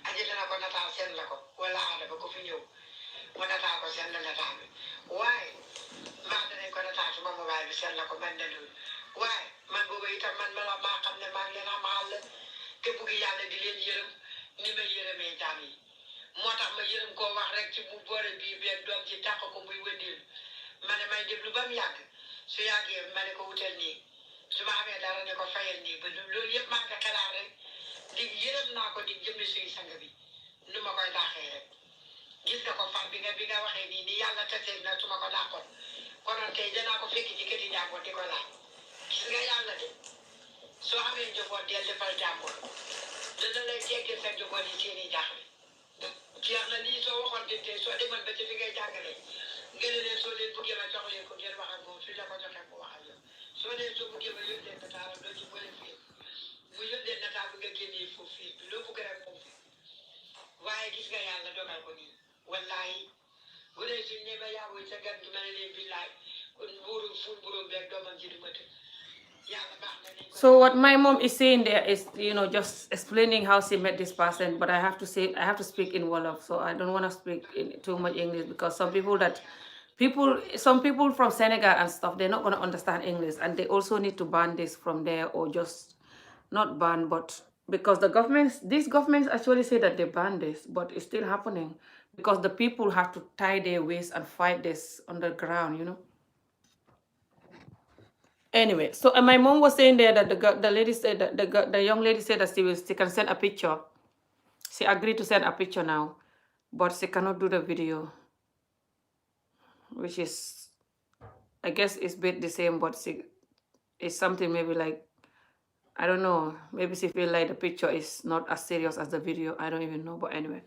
aji dana ko nataal seen la ko wala adama ko fi ñëw mu nataal ko seen la nataal bi waaye maa danañ ko nataal suma mobile bi seen la ko man na loolu waaye man boobu itam man maa xam ne maa ngi leen am àll te buggi yàlla di leen yërëm ni may yërëmee jaam yi moo tax ma yërëm koo wax rek ci mu boore bii benn doom ji tàq ko muy wëndeel ma ne may déglu ba mu yàgg su yàggee ma ne ko wutal nii su ma amee dara ne ko fayal nii ba loolu yëpp maa ngi xelaat rek di yërëm naa ko di jëmmi suñu sang bi nu ma koy daaxee rek gis nga ko fan bi nga waxee nii ni yàlla tesee na su ma ko dàqoon konoon tey danaa ko fekk ci kër yi jàmbur di ko laaj gis nga yàlla de soo amee njaboot del defal jàmbur dana lay teggil sa njaboot yi seen i jaaxle jeex na lii soo waxoon de tey soo demoon ba ci fi ngay jàngale ngeen leen soo leen buggee ma jox leen ko ngeen wax ak moom su la ko joxee mu wax ak yow soo leen soo buggee ma yónnee nataalam doo ci boole fii mu yónnee nataal bi nga génnee foofu fii bi loo bugg rek moom fi waaye gis nga yàlla dogal ko nii wallaahi bu dee suñ ne ma yaawuy sa gan gi ma ne leen billaay So what my mom is saying there is, just explaining how she met this person, but I have to speak in Wolof, so I don't want to speak in too much English because some people from Senegal and stuff, they're not going to understand English, and they also need to ban this from there, or just not ban, but because these governments actually say that they ban this, but it's still happening because the people have to tie their waist and fight this underground. Anyway, so my mom was saying there that the lady said that the young lady said that she can send a picture. She agreed to send a picture now, but she cannot do the video, which is, I guess, it's bit the same, but it's something maybe like, I don't know, maybe she feel like the picture is not as serious as the video. I don't even know, but anyway.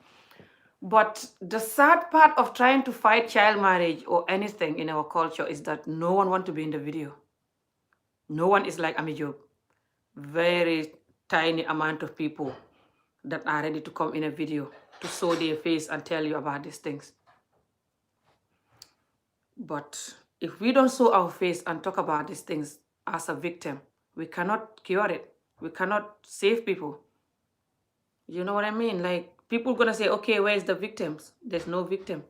But the sad part of trying to fight child marriage or anything in our culture is that no one want to be in the video. No one is like Ami Job. Very tiny amount of people that are ready to come in a video to show their face and tell you about these things. But if we don't show our face and talk about these things as a victim, we cannot cure it. We cannot save people. You know what I mean? Like, people gonna say, okay, where's the victims? There's no victim.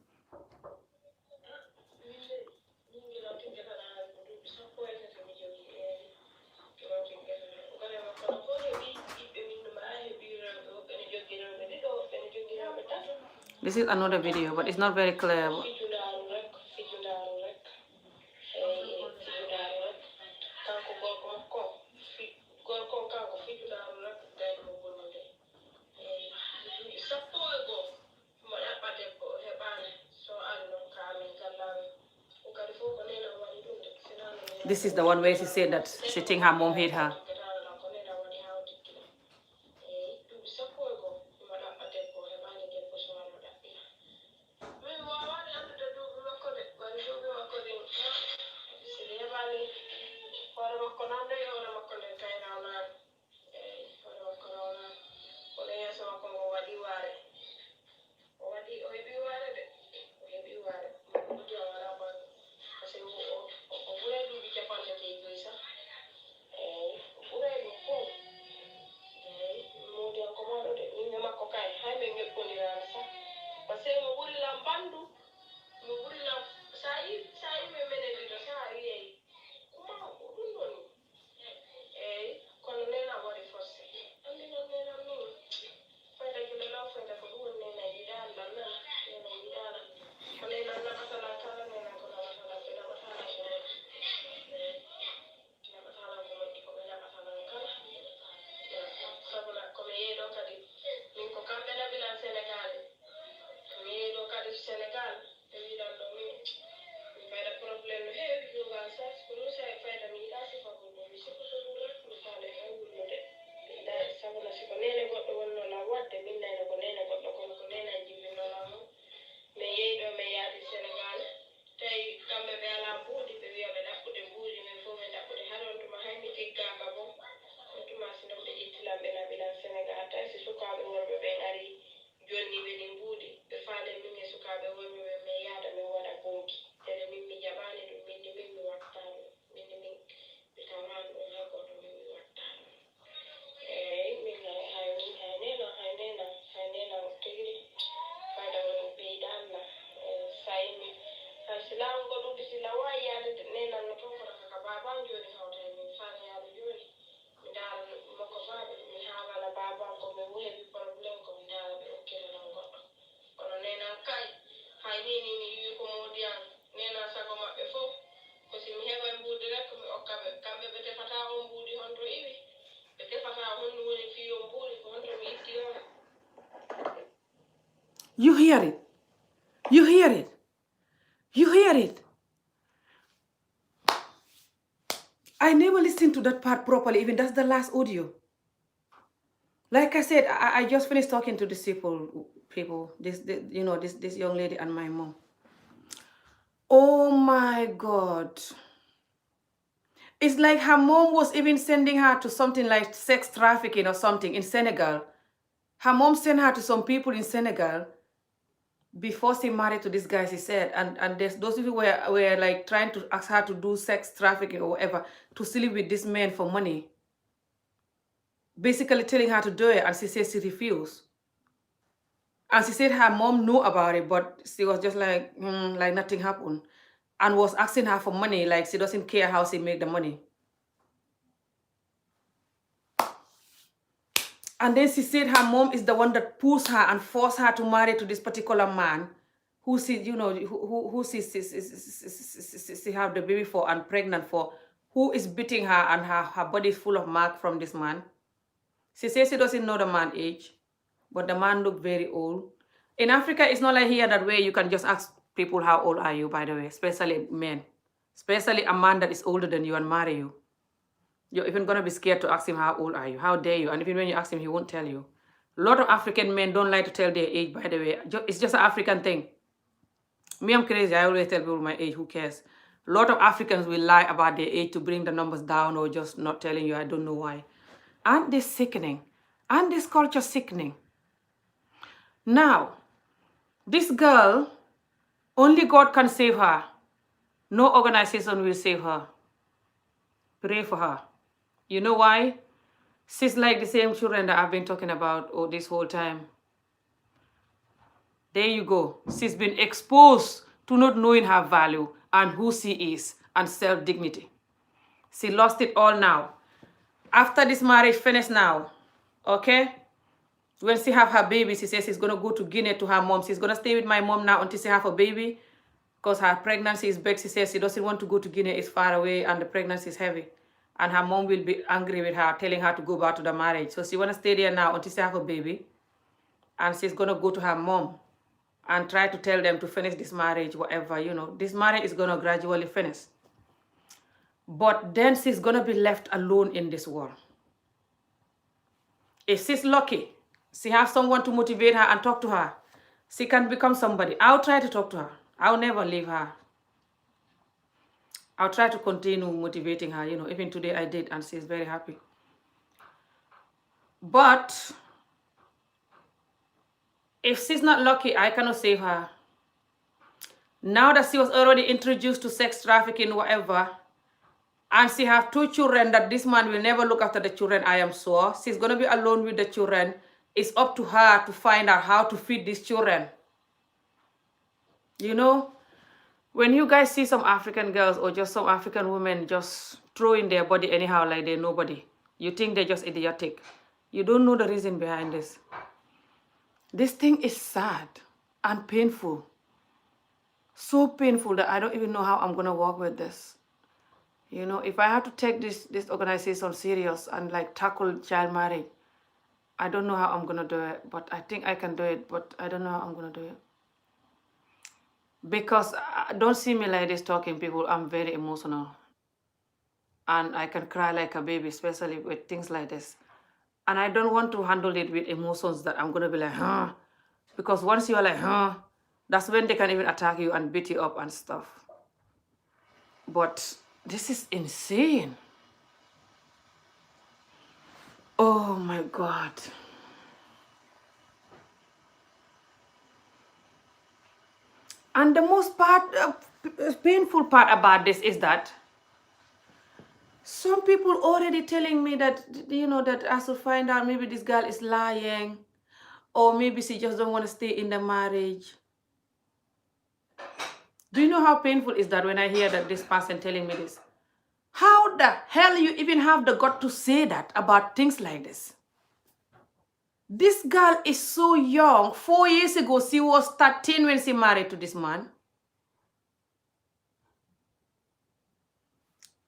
This is another video, but it's not very clear. This is the one where she said that she think her mom hate her. You hear it. You hear it. You hear it. I never listened to that part properly. Even that's the last audio. Like I said, I just finished talking to these people, this young lady and my mom. Oh my God. It's like her mom was even sending her to something like sex trafficking or something in Senegal. Her mom sent her to some people in Senegal before she married to this guy, she said, and there's those people were like trying to ask her to do sex trafficking or whatever, to sleep with this man for money, basically telling her to do it, and she said she refused. And she said her mom knew about it, but she was just like nothing happened, and was asking her for money, like she doesn't care how she make the money. And then she said her mom is the one that pushed her and forced her to marry to this particular man, who she, who she have the baby for and pregnant for, who is beating her, and her body is full of mark from this man. She says she doesn't know the man age, but the man looked very old. In Africa, it's not like here that way you can just ask people how old are you, by the way, especially men. Especially a man that is older than you and marry you. You're even going to be scared to ask him how old are you, how dare you, and even when you ask him, he won't tell you. A lot of African men don't like to tell their age, by the way. It's just an African thing. Me, I'm crazy. I always tell people my age, who cares? A lot of Africans will lie about their age to bring the numbers down, or just not telling you. I don't know why. Aren't this sickening? Aren't this culture sickening? Now, this girl, only God can save her. No organization will save her. Pray for her. You know why? She's like the same children that I've been talking about this whole time. There you go. She's been exposed to not knowing her value and who she is and self-dignity. She lost it all now. After this marriage finished now, okay? When she have her baby, she says she's going to go to Guinea to her mom. She's going to stay with my mom now until she have a baby, because her pregnancy is big. She says she doesn't want to go to Guinea. It's far away and the pregnancy is heavy. And her mom will be angry with her, telling her to go back to the marriage. So she want to stay there now until she have a baby. And she's going to go to her mom and try to tell them to finish this marriage, whatever, This marriage is going to gradually finish. But then she's going to be left alone in this world. If she's lucky, she has someone to motivate her and talk to her, she can become somebody. I'll try to talk to her. I'll never leave her. I'll try to continue motivating her. Even today I did, and she's very happy. But if she's not lucky, I cannot save her. Now that she was already introduced to sex trafficking, whatever, and she have 2 children that this man will never look after the children, I am sure. She's going to be alone with the children. It's up to her to find out how to feed these children. When you guys see some African girls or just some African women just throwing their body anyhow like they're nobody, you think they're just idiotic. You don't know the reason behind this. This thing is sad and painful. So painful that I don't even know how I'm going to work with this. If I have to take this organization serious and like tackle child marriage, I don't know how I'm going to do it, but I think I can do it, but I don't know how I'm going to do it. Because don't see me like this talking, people. I'm very emotional. And I can cry like a baby, especially with things like this. And I don't want to handle it with emotions that I'm going to be like, huh? Because once you're like, huh? That's when they can even attack you and beat you up and stuff. But this is insane. Oh my God. And the most painful part about this is that some people already telling me that, that I should find out maybe this girl is lying, or maybe she just don't want to stay in the marriage. Do you know how painful is that when I hear that this person telling me this? How the hell you even have the gut to say that about things like this? This girl is so young. 4 years ago, she was 13 when she married to this man.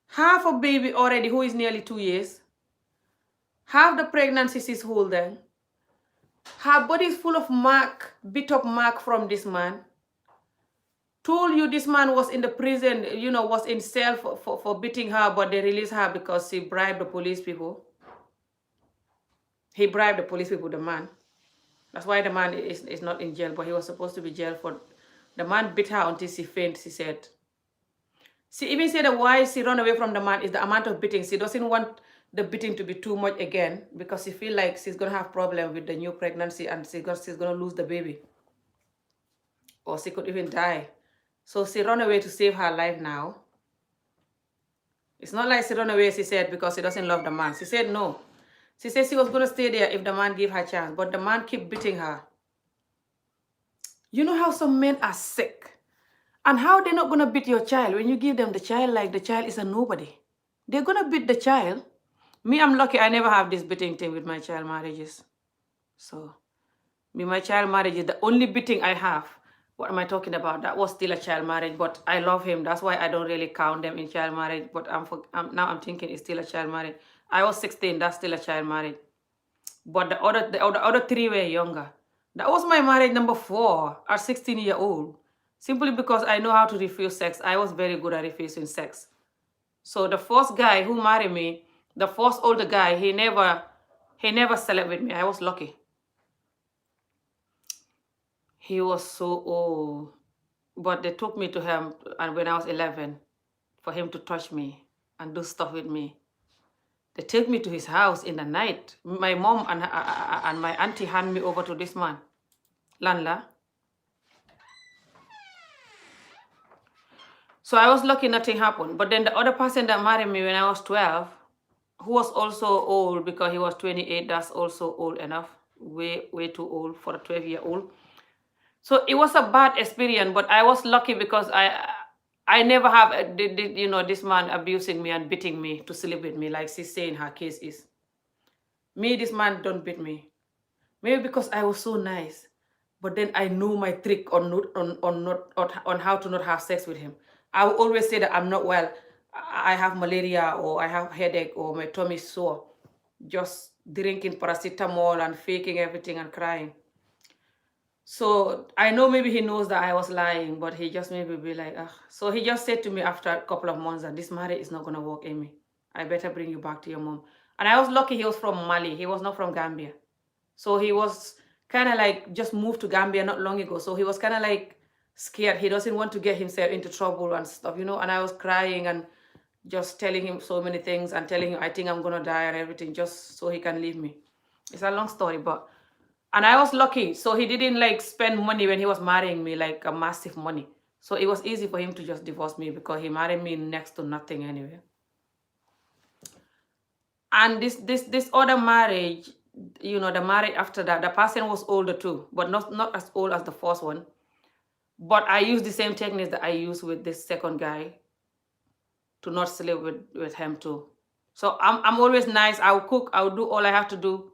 Have a baby already who is nearly 2 years. Have the pregnancy she's holding. Her body is full of beat up mark from this man. Told you this man was in the prison, was in cell for beating her, but they released her because she bribed the police people. He bribed the police people, the man. That's why the man is not in jail, but he was supposed to be jailed for... The man beat her until she fainted, she said. She even said that why she ran away from the man is the amount of beating. She doesn't want the beating to be too much again, because she feels like she's going to have problem with the new pregnancy and she's going to lose the baby. or she could even die. So she ran away to save her life now. It's not like she ran away, she said, because she doesn't love the man. She said no. She said she was going to stay there if the man gave her a chance, but the man kept beating her. You know how some men are sick? And how they're not going to beat your child when you give them the child like the child is a nobody? They're going to beat the child. Me, I'm lucky I never have this beating thing with my child marriages. So, my child marriage is the only beating I have. What am I talking about? That was still a child marriage, but I love him. That's why I don't really count them in child marriage. But now I'm thinking it's still a child marriage. I was 16. That's still a child marriage. But the other three were younger. That was my marriage number 4 at 16-year-old. Simply because I know how to refuse sex. I was very good at refusing sex. So the first guy who married me, the first older guy, he never slept with me. I was lucky. He was so old. But they took me to him and when I was 11 for him to touch me and do stuff with me. They take me to his house in the night. My mom and my auntie hand me over to this man, Lanla. So I was lucky nothing happened. But then the other person that married me when I was 12, who was also old because he was 28, that's also old enough. Way, way too old for a 12-year-old. So it was a bad experience, but I was lucky because I never have, this man abusing me and beating me to sleep with me like she's saying her case is. Me, this man don't beat me. Maybe because I was so nice. But then I know my trick on how to not have sex with him. I will always say that I'm not well. I have malaria or I have headache or my tummy is sore. Just drinking paracetamol and faking everything and crying. So I know maybe he knows that I was lying, but he just maybe be like, ugh. So he just said to me after a couple of months that this marriage is not going to work, Amy. I better bring you back to your mom. And I was lucky he was from Mali. He was not from Gambia. So he was kind of like just moved to Gambia not long ago. So he was kind of like scared. He doesn't want to get himself into trouble and stuff, And I was crying and just telling him so many things and telling him I think I'm going to die and everything just so he can leave me. It's a long story, but... And I was lucky. So he didn't like spend money when he was marrying me, like a massive money. So it was easy for him to just divorce me because he married me next to nothing anyway. And this other marriage, the marriage after that, the person was older too, but not as old as the first one. But I used the same techniques that I used with this second guy to not sleep with him too. So I'm always nice. I'll cook. I'll do all I have to do.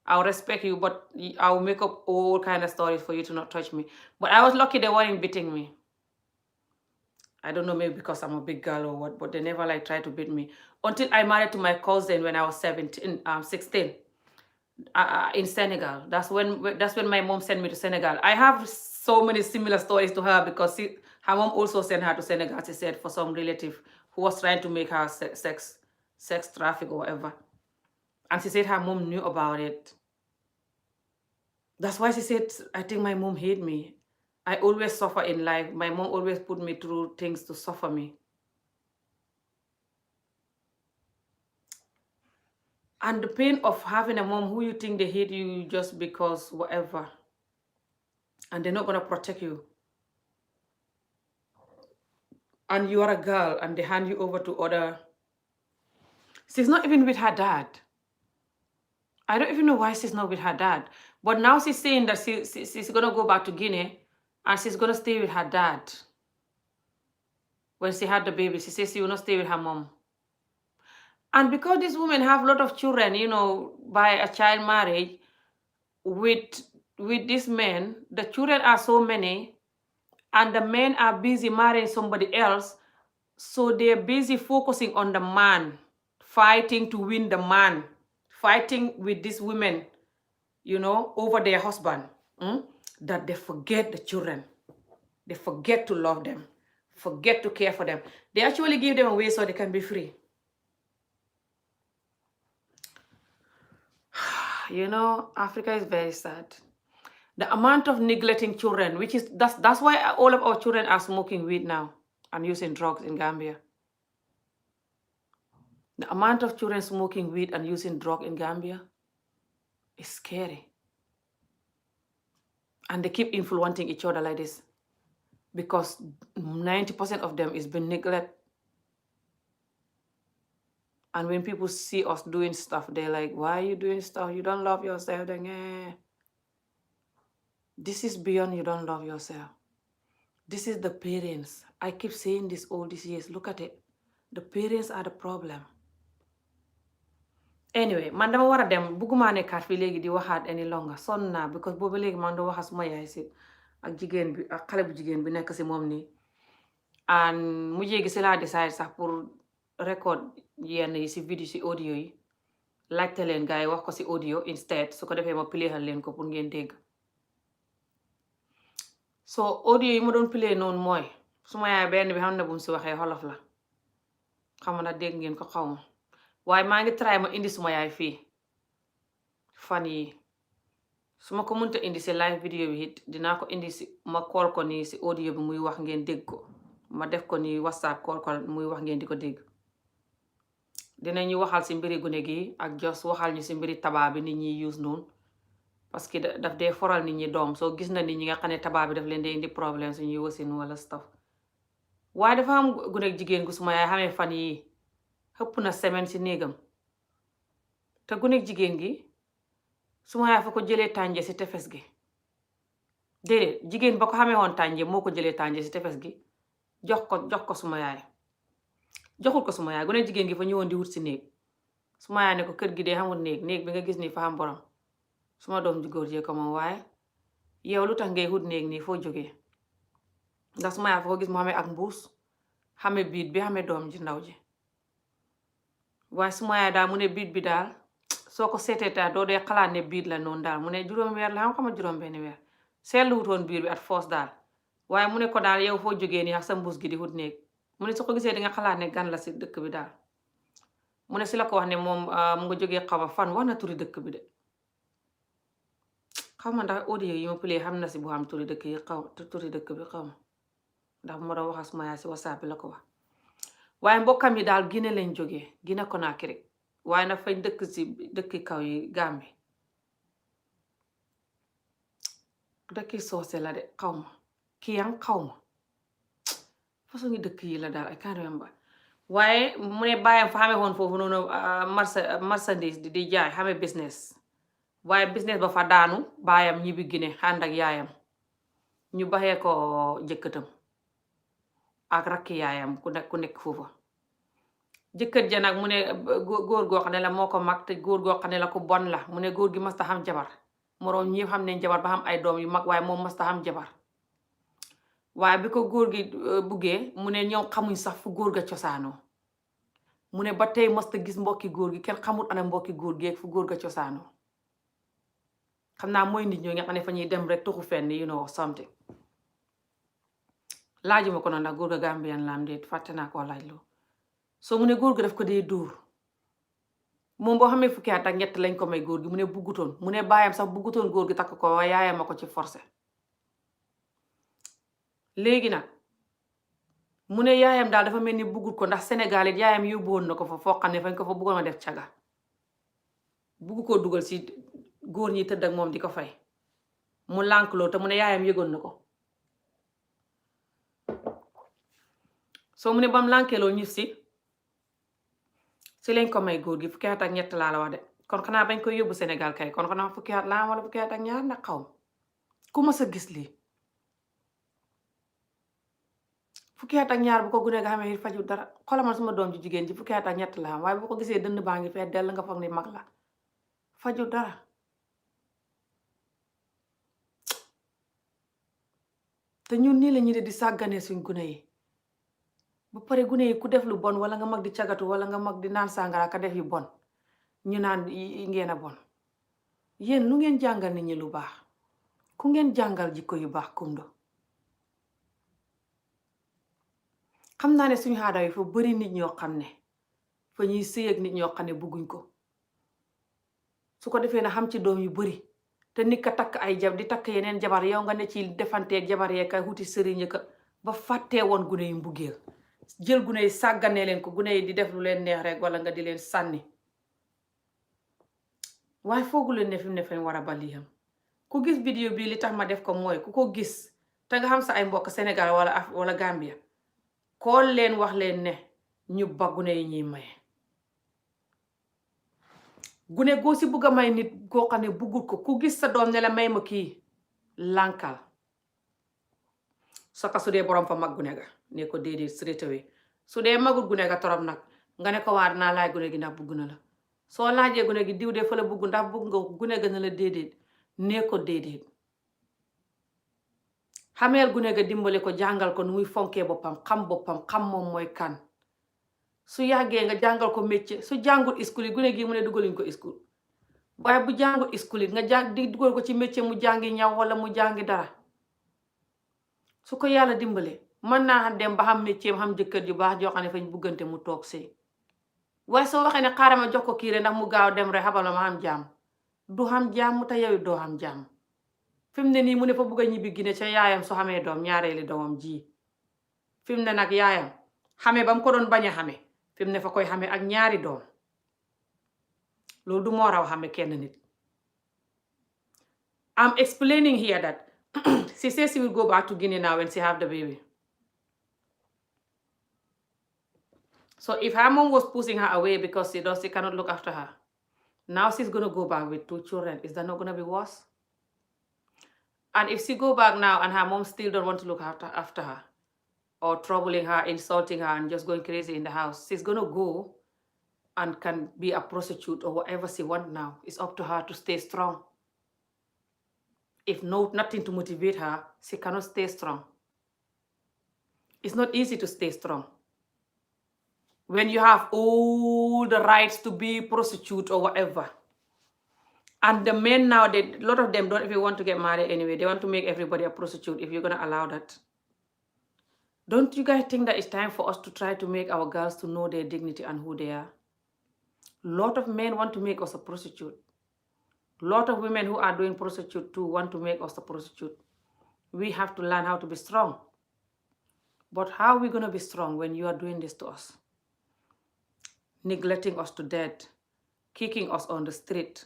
I'll respect you, but I'll make up all kind of stories for you to not touch me. But I was lucky they weren't beating me. I don't know, maybe because I'm a big girl or what, but they never like tried to beat me. Until I married to my cousin when I was 16, in Senegal. That's when my mom sent me to Senegal. I have so many similar stories to her because her mom also sent her to Senegal, she said, for some relative who was trying to make her sex traffic or whatever. And she said her mom knew about it. That's why she said, I think my mom hated me. I always suffer in life. My mom always put me through things to suffer me. And the pain of having a mom who you think they hate you just because whatever. And they're not going to protect you. And you are a girl and they hand you over to other. She's not even with her dad. I don't even know why she's not with her dad. But now she's saying that she's going to go back to Guinea and she's going to stay with her dad. When she had the baby, she says she will not stay with her mom. And because these women have a lot of children, by a child marriage with these men, the children are so many and the men are busy marrying somebody else. So they're busy focusing on the man, fighting to win the man, fighting with these women, over their husband, that they forget the children. They forget to love them, forget to care for them. They actually give them away so they can be free. Africa is very sad. The amount of neglecting children, that's why all of our children are smoking weed now and using drugs in Gambia. The amount of children smoking weed and using drugs in Gambia is scary. And they keep influencing each other like this. because 90% of them is been neglect. And when people see us doing stuff, they're like, why are you doing stuff? You don't love yourself. Then, this is beyond you don't love yourself. This is the parents. I keep saying this all these years. Look at it. The parents are the problem. Anyway, man dama war a dem bugguma nekkaat fii léegi di waxaat any longer sonn naa because boobu léegi man do waxa suma yaay si ak jigéen bi ak xale bu jigéen bi nekk si moom nii and mu jéegi si laa decide sax pour record yenn yi si vidéo si audio yi laajte leen gars yi wax ko si audio instead su ko defee ma playal leen ko pour ngeen dégg so audio yi ma doon play noonu mooy suma yaay benn bi xam ne bu mu si waxee xolof la xam na dégg ngeen ko xaw ma waaye maa ngi try ma indi suma yaay fii fan yi su ma ko mënta indi si live video bi it dinaa ko indi si ma call ko nii si audio bi muy wax ngeen dégg ko ma def ko nii whatsapp call ko muy wax ngeen di ko dégg dinañu waxal si mbiri gune gi ak jos waxal ñu si mbiri tabaa bi nit ñi use noonu parce que daf dee foral nit ñi doom soo gis na nit ñi nga xam ne tabaa bi daf leen dee indi problème suñuy wasin wala stuff waaye dafa am gune jigéen gu suma yaay xamee fan yi xëpp na semaine si néegam te gune jigéen gi suma yaay fa ko jëlee tànje si tefes gi déedéet jigéen ba ko xamee woon tànje moo ko jëlee tànje si tefes gi jox ko suma yaay joxul ko suma yaay gune jigéen gi fa ñëwoon di wut si néeg suma yaay ne ko kër gi dee xamul néeg bi nga gis nii fa am borom suma doom ju góor jee ko moom waaye yow lu tax ngay wut néeg nii foo jógee ndax suma yaay fa ko gis mu xamee ak mbuus xamee biit bi xamee doom ji ndaw ji waaye suma yaay daal mu ne biit bi daal soo ko seetee daal doo dee xalaat ne biit la noonu daal mu ne juróom weer la xam juróom benn weer seetlu wutoon biir bi at force daal waaye mu ne ko daal yow foo jógee nii ak sa mbuus gi di wut néeg mu ne su ko gisee di nga xalaat ne gan la si dëkk bi daal mu ne si la ko wax ne moom mu nga jógee xaw ma fan wax na turi dëkk bi de xaw ma ndax audio yi ma play xam na si bu xam turi dëkk yi turi dëkk bi xaw ma ndax bu ma doon wax suma yaay si whatsapp bi la ko wax waaye mbokkam yi daal Guinée lañ jógee Guinée Conakry waaye nag fañ dëkk si dëkki kaw yi Gambie dëkki soose la de xaw ma kiyang xaw ma façon ngi dëkk yi la daal I can't remember waaye mu ne bàyyam fa xamee woon foofu noonu marchandise di jaay xamee business waaye business ba fa daanu baayam ñibbi Guinée ànd ak yaayam ñu baxee ko jëkkëtam ak rakki yaayam ku nekk foofa jëkkët ja nag mu ne góor goo xam ne la moo ko mag te góor goo xam ne la ku bon la mu ne góor gi masta xam jabar moroom ñi xam ne jabar ba xam ay doom yu mag waaye moom masta xam jabar waaye bi ko góor gi buggee mu ne ñoom xamuñ sax fu góor ga cosaanoo mu ne ba tey masta gis mbokki góor gi kenn xamul ana mbokki góor gi ak fu góor ga cosaanoo xam naa mooy nit ñoo nga xam ne fa ñuy dem rek tuxu fenn you know something laajuma ko noonu ndax góor ga Gambian la am déet fàtte naa koo laaj loo soo mu ne góor ga daf ko dee dóor moom boo xamee fukki at ak ñett lañ ko may góor gi mu ne buggutoon mu ne baayam sax buggutoon góor gi takk ko waaye yaayam a ko ci forcé léegi nag mu ne yaayam daal dafa mel ni buggut ko ndax Sénégal it yaayam yóbbuwoon na ko fa foo xam ne fañ ko fa buggoon a def caga bugg koo dugal si góor ñi tëdd ak moom di ko fay mu lànkloo te mu ne yaayam yëgoon na ko soo mu ne bam lànkeeloo ñif si lañ ko may góor gi fukki at ak ñett laa la wax de kon xanaa bañ koy yóbbu Sénégal kay kon xanaa fukki at laa wala fukki at ak ñaar nag xaw ku ma sa gis lii fukki at ak ñaar bu ko gune nga xamee faju dara xolamal suma doom ji jigéen ji fukki at ak ñett la am waaye bu ko gisee dënd baa ngi fee dell nga foog ni mag la faju dara te ñun nii la ñu di sàggane suñ gune yi ba pare gune yi ku def lu bon wala nga mag di cagatu wala nga mag di naan sàngara ka def yu bon ñu naan ngeen a bon yéen lu ngeen jàngal nit ñi lu baax ku ngeen jàngal jikko yu baax kumdo xam naa ne suñu aada yi fa bari nit ñoo xam ne fa ñuy sëy ak nit ñoo xam ne bugguñ ko su ko defee na xam ci doom yu bari te nit ka takk ay di takk yeneen jabar yow nga ne ci defanteeg jabar yee kay wuti sëriñ ka ba fàttee woon gune yu mbuggeel jël gune yi sàgganee leen ko gune yi di def lu leen neex rek wala nga di leen sànni waaye foogu leen ne fi mu ne fañ war a ba lii xam ku gis vidéo bii li tax ma def ko mooy ku ko gis te nga xam sa ay mbokk Sénégal wala Gambia kool leen wax leen ne ñu ba gune yi ñuy maye gune goo si bugg a may nit koo xam ne buggul ko ku gis sa doom ne la may ma kii lànkal saka su dee borom fa mag gune ga ne ko déedéet straight away su dee magul gune ga torop nag nga ne ko waa dinaa laaj gune gi ndax bugg na la soo laajee gune gi diw de fa la bugg ndax bugg nga gune ga ne la déedéet nee ko déedéet xameel gune ga dimbale ko jàngal ko nu muy fonkee boppam xam moom mooy kan su yàggee nga jàngal ko métier su jàngul school yi gune gi mu ne dugaluñ ko school waaye bu jàngul school yi nga di dugal ko ci métier mu jàngi ñaw wala mu jàngi dara su ko yàlla dimbale mën naa dem ba xam métier xam jëkkër ju baax joo xam ne fañ buggante mu toog sëy waaye soo waxee ne xaaral ma jox ko kii rek ndax mu gaaw dem rek xabal ma xam jàmm du xam jàmm te yow doo xam jàmm fi mu ne nii mu ne fa bugg a ñibbi Gine ca yaayam su xamee doom ñaareeli doomam ji fi mu ne nag yaayam xame ba mu ko doon bañ a xame fi mu ne fa koy xame ak ñaari doom loolu du moo raw xame kenn nit. I'm explaining here that she says she will go back to Guinea now when she have the baby. So if her mom was pushing her away because she cannot look after her, now she's going to go back with 2 children. Is that not going to be worse? And if she go back now and her mom still don't want to look after her, or troubling her, insulting her, and just going crazy in the house, she's going to go and can be a prostitute or whatever she wants now. It's up to her to stay strong. If nothing to motivate her, she cannot stay strong. It's not easy to stay strong. When you have all the rights to be prostitute or whatever. And the men now, a lot of them don't even want to get married anyway. They want to make everybody a prostitute if you're going to allow that. Don't you guys think that it's time for us to try to make our girls to know their dignity and who they are? A lot of men want to make us a prostitute. A lot of women who are doing prostitute too want to make us a prostitute. We have to learn how to be strong. But how are we going to be strong when you are doing this to us? Neglecting us to death, kicking us on the street.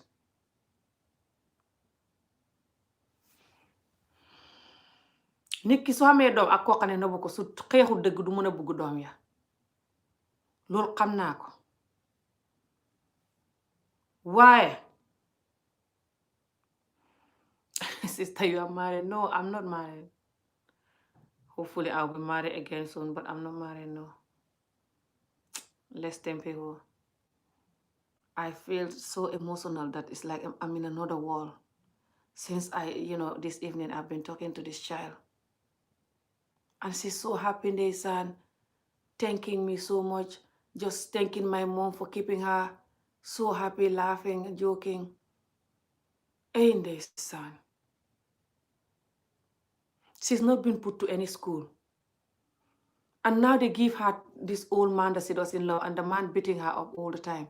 Nit ki soo xamee doom ak koo xam ne nëbbu ko su xeexul dëgg du mën a bugg doom ya loolu xam naa ko waaye sister, you are married? No, I'm not married. Hopefully I'll be married again soon, but I'm not married, no. Less tempo. I feel so emotional that it's like I'm in another world. Since this evening I've been talking to this child. And she's so happy, ndeysaan, thanking me so much, just thanking my mom for keeping her so happy, laughing, joking. Hey, ndeysaan. She's not been put to any school. And now they give her this old man that she doesn't love, and the man beating her up all the time.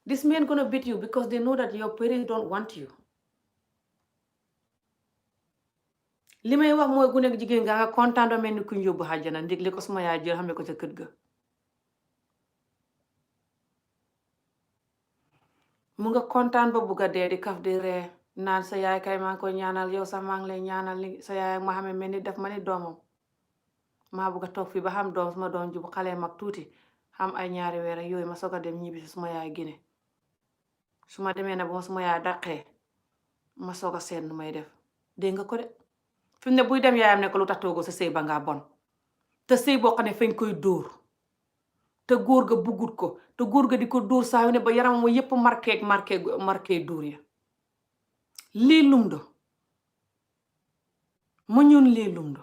This man gonna beat you because they know that your parents don't want you. li may wax mooy gune jigéen nga nga kontaan doo mel ni kuñ yóbbu xàjjana ndig li ko suma yaay jël xamee ko ca kër ga mu nga kontaan ba bugga dee di kaf di ree naan sa yaay kay maa ngi koy ñaanal yow sax maa ngi lay ñaanal li sa yaay ma xamee mel ni def ma ni doomam maa bugga toog fii ba xam doom suma doom ju bu xale mag tuuti xam ay ñaari weer ak yooyu ma soog a dem ñibbi si suma yaay Gine su ma demee na ba ma suma yaay daqee ma soog a seet nu may def dégg nga ko de fi mu ne buy dem yaayam ne ko lu tax toogoo sa sëy ba ngaa bon te sëy boo xam ne fañ koy dóor te góor ga buggut ko te góor ga di ko dóor saa yu ne ba yaram mo yépp marqué dóor ya lii lum do mu ñun lii lum do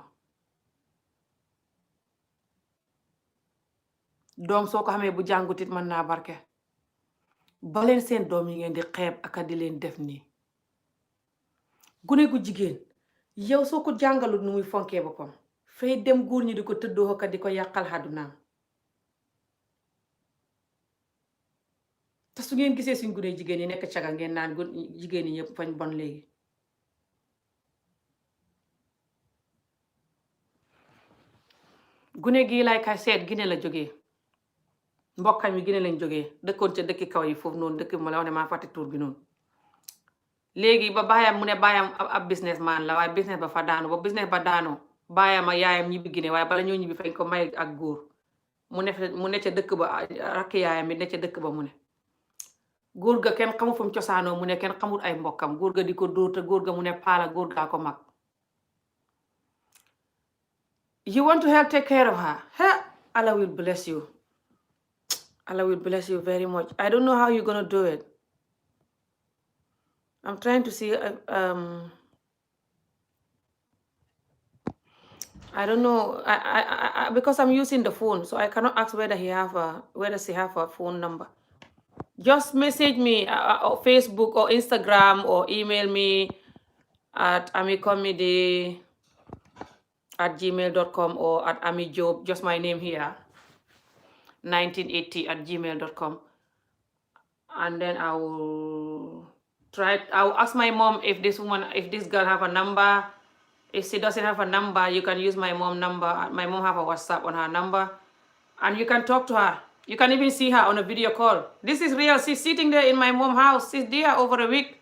doom soo ko xamee bu jàngutit mën naa barke ba leen seen doom yi ngeen di xeeb ak di leen def nii gune gu jigéen yow soo ko jàngalut nu muy fonkee boppam fay dem góor ñi di ko tëddoo ka di ko yàqal àddunaam te su ngeen gisee suñ gune jigéen yi nekk caga ngeen naan jigéen yi ñëpp fañ bon léegi gune gii lay kay seet Gine la jógee mbokkam yi Gine lañ jógee dëkkoon ca dëkki kaw yi foofu noonu dëkk ma la wax ne maa fàtte tur bi noonu léegi ba baayam mu ne baayam ab business man la waaye business ba fa daanu ba business ba daanoo baayam ak yaayam ñibbi Guinée waaye bala ñoo ñibbi fañ ko may ak góor mu ne ca dëkk ba rakk yaayam bi ne ca dëkk ba mu ne góor ga kenn xamul fu mu cosaanoo mu ne kenn xamul ay mbokkam góor ga di ko dóor te góor ga mu ne paala góor gaa ko mag. You want to help take care of her? Allah will bless you. Allah will bless you very much. I don't know how you're gonna do it. I'm trying to see. I don't know. I because I'm using the phone, so I cannot ask whether she have a phone number. Just message me or Facebook or Instagram or email me at amicomedy@gmail.com or at amijob, just my name here, 1980@gmail.com. And then I will ask my mom if this girl have a number. If she doesn't have a number, you can use my mom number. My mom have a WhatsApp on her number. And you can talk to her. You can even see her on a video call. This is real. She's sitting there in my mom's house. She's there over a week.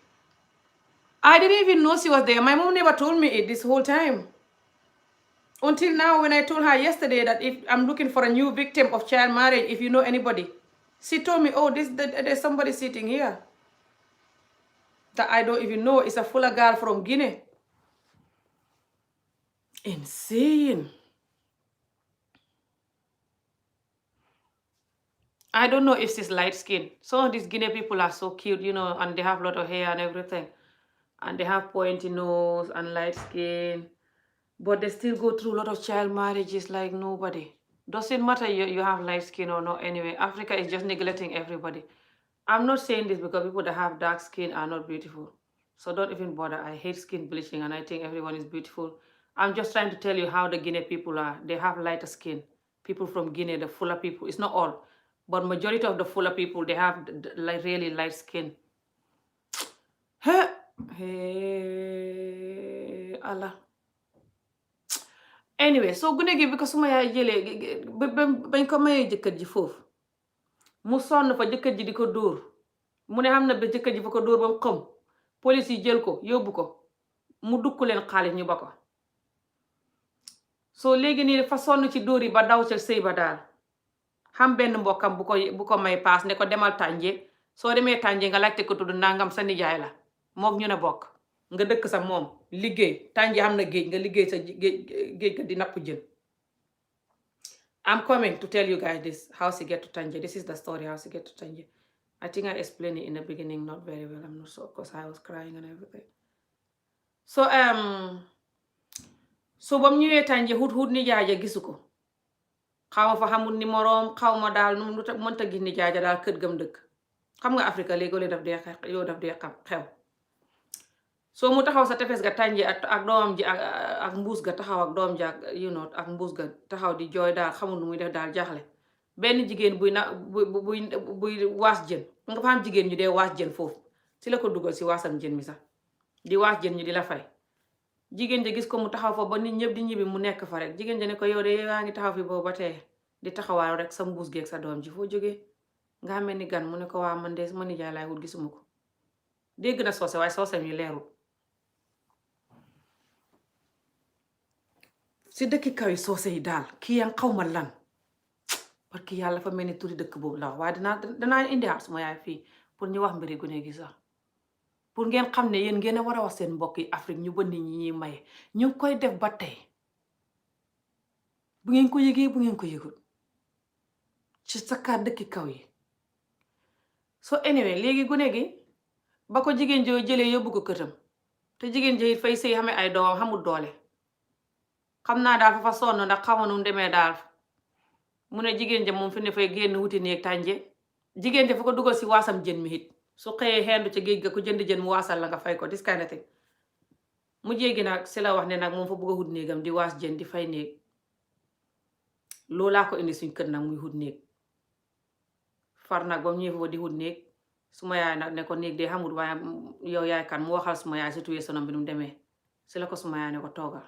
I didn't even know she was there. My mom never told me it this whole time. Until now, when I told her yesterday that if I'm looking for a new victim of child marriage, if you know anybody, she told me, oh, there's somebody sitting here that I don't even know. It's a fuller girl from Guinea. Insane. I don't know if she's light skinned. Some of these Guinea people are so cute, and they have a lot of hair and everything. And they have pointy nose and light skin. But they still go through a lot of child marriages like nobody. Doesn't matter you have light skin or not anyway. Africa is just neglecting everybody. I'm not saying this because people that have dark skin are not beautiful. So don't even bother. I hate skin bleaching and I think everyone is beautiful. I'm just trying to tell you how the Guinea people are. They have lighter skin. People from Guinea, the fuller people, it's not all, but majority of the fuller people, they have really light skin. Hey, Allah. Anyway, so gune gi bi ko suma yaay jëlee bañ ko mayee jëkkër ji foofu mu sonn fa jëkkër ji di ko dóor mu ne xam na ba jëkkër ji fa ko dóor ba mu xëm police yi jël ko yóbbu ko mu dukk leen xaalis ñu ba ko soo léegi nii dafa sonn ci dóor yi ba daw ca sëy ba daal xam benn mbokkam bu ko may paas ne ko demal tànje soo demee tànje nga laajte ko tudd nangam sa nijaay la moom ñu ne bokk nga dëkk sa moom liggéey tànje xam na géej nga liggéey sa géej ga di napp jën. I'm coming to tell you guys this, how she get to Tanje. This is the story, how she get to Tanje. I think I explained it in the beginning, not very well. I'm not sure, because I was crying and everything. So ba mu ñëwee Tanje hut nijaay ja gisu ko. Xaw ma fa xamul numéroom, xaw ma daal nu mu mënta gis nijaay ja daal kër gam dëkk. Xam nga Afrique léegi daf dee xew. So mu taxaw sa tefes ga Tanje ak doomam ji ak mbuus ga taxaw ak doom ji ak mbuus ga taxaw di jooy daal xamul nu muy def daal jaaxle. Benn jigéen buy waas jën nga fa am jigéen ñu dee waas jën foofu si la ko dugal si waasam jën mi sax di waas jën ñu di la fay. Jigéen ja gis ko mu taxaw fa ba nit ñëpp di ñibbi mu nekk fa rek jigéen ja ne ko yow de yaa ngi taxaw fi boobu ba tey di taxawaayu rek sa mbuus geeg sa doom ji foo jógee nga mel ni gan mu ne ko waa man de sama nijaay laay wut gisuma ko dégg na soose waaye soose mi leerul. si dëkki kaw yi soose yi daal kii yang xaw ma lan parce que yàlla fa mel ni turi dëkk boobu la waaye danaa indiwaat suma yaay fii pour ñu wax mbiri gune gi sax pour ngeen xam ne yéen ngeen a war a wax seen mbokk yi Afrique ñu bënn ñi ñuy maye ñu ngi koy def ba tey bu ngeen ko yëgee bu ngeen ko yëgul ci sakkaar dëkki kaw yi. so anyway léegi gune gi ba ko jigéen joo jëlee yóbbu ko këtam te jigéen ji fay sëy xamee ay doomam xamul doole xam naa daal fa sonn ndax xamoon nu mu demee daal mu ne jigéen ja moom fi ne fay génn wuti néeg Tànje jigéen ja fa ko dugal si waasam jën mi it su xëyee xendu ca géej ga ku jënd jën mu waasal la nga fay ko this kind of thing. mu jéegi nag si la wax ne nag moom fa bëgg a wut néegam di waas jën di fay néeg loolaa ko indi suñ kër nag muy wut néeg far nag ba mu ñëwee fa di wut néeg suma yaay nag ne ko néeg de xamul waaye yow yaay kan mu waxal suma yaay surtout sonam bi nu mu demee si la ko suma yaay ne ko toogal.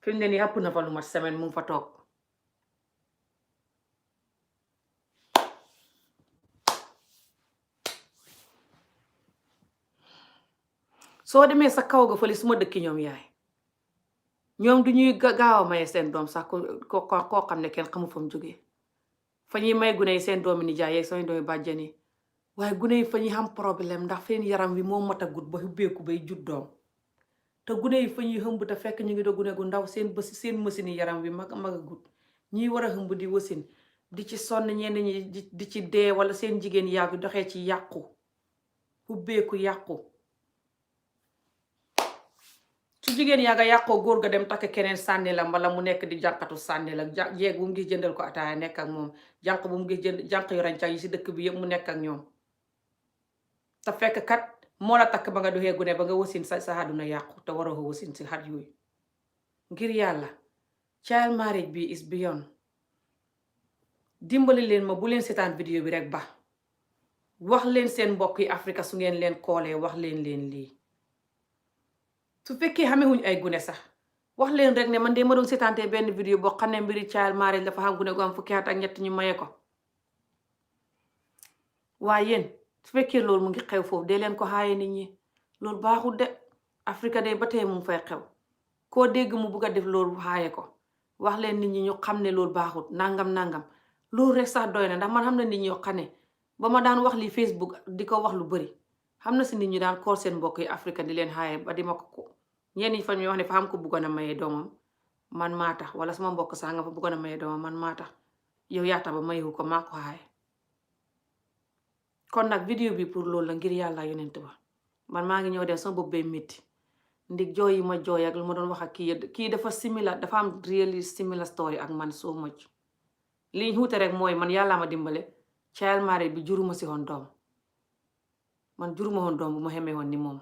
fi mu ne nii xapp na fa lu mat semaine mu fa toog soo demee sa kaw ga fële suma dëkki ñoom yaay ñoom du ñuy gaaw a maye seen doom sax koo xam ne kenn xamu fa mu jógee fa ñuy may gune yi seen doomi nijaay yeeg seen doomi bàjjan yi waaye gune yi fa ñuy xam problème ndax seen yaram wi moo mat a gut ba ubbeeku bay jut doom te gune yi fa ñuy hëmb te fekk ñu ngi do gune gu ndaw seen machine yaram wi mag a gut ñuy war a hëmb di wasin di ci sonn ñenn ñi di ci dee wala seen jigéen yàgg doxee ci yàqu ubbeeku yàqu su jigéen yaa nga yàqoo góor ga dem takk keneen sànni la mbala mu nekk di jànqatu sànni la jeeg bu mu gis jëndal ko ataaya nekk ak moom jànq bu mu gis jànq yu rancang yi si dëkk bi yëpp mu nekk ak ñoom te fekk kat moo la takk ba nga doxee gune ba nga wasin sa àdduna yàqu te waroo wasin si xat yooyu ngir yàlla child marriage bi is beyond dimbali leen ma bu leen seetaan vidéo bi rek ba wax leen seen mbokk yi Afrika su ngeen leen koolee wax leen lii su fekkee xamewuñ ay gune sax wax leen rek ne man de ma doon seetaante benn vidéo boo xam ne mbiri child marriage dafa xam gune gu am fukki at ak ñett ñu maye ko waaye yéen su fekkee loolu mu ngi xew foofu dee leen ko xaaye nit ñi loolu baaxul de Afrika de ba tey mu ngi fay xew koo dégg mu bugg a def loolu xaaye ko wax leen nit ñi ñu xam ne loolu baaxul nangam loolu rek sax doy na ndax man xam na nit ñi yoo xam ne ba ma daan wax li Facebook di ko wax lu bari xam na si nit ñi daan kool seen mbokk yi Afrika di leen xaaye ba di ma ko ñenn ñi fa ñu wax ne fa xam ko buggoon a mayee doomam man maa tax wala sama mbokk sax nga fa buggoon a mayee doomam man maa tax yow yaa tax ba mayewu ko maa ko xaaye kon nag vidéo bi pour loolu la ngir yàlla yonent ba man maa ngi ñëw dem sama bopp bay métti ndig jooy yi ma jooy ak lu ma doon wax ak kii dafa similar dafa am really similar story ak man so much liñ xuute rek mooy man yàllaa ma dimbale child marriage bi juruma si woon doom man juruma woon doom bu ma xamee woon ni moom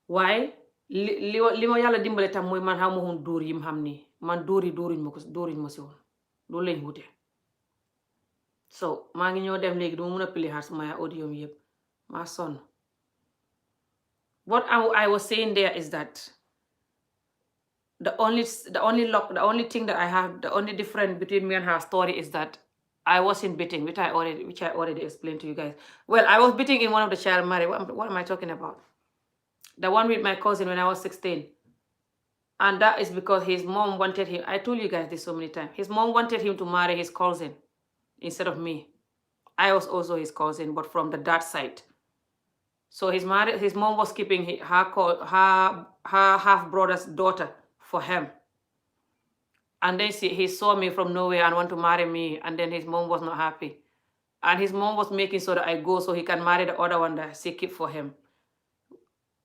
waaye li ma yàlla dimbale tam mooy man xaw ma woon dóor yi mu xam nii man dóoruñ ma si woon loolu lañ xuute so maa ngi ñëw dem léegi duma mun a pili xaar suma audio mi yëpp maa sonn what I was saying there is that the only thing that I have, the only difference between me and her story is that I wasn't beating, which I already explained to you guys. Well, I was beating in one of the child marriage. What am I talking about? The one with my cousin when I was 16. And that is because his mom wanted him. I told you guys this so many times. His mom wanted him to marry his cousin instead of me. I was also his cousin, but from the dad side. So his mom was keeping her half-brother's daughter for him. And then he saw me from nowhere and want to marry me. And then his mom was not happy. And his mom was making sure that I go so he can marry the other one that she keep for him.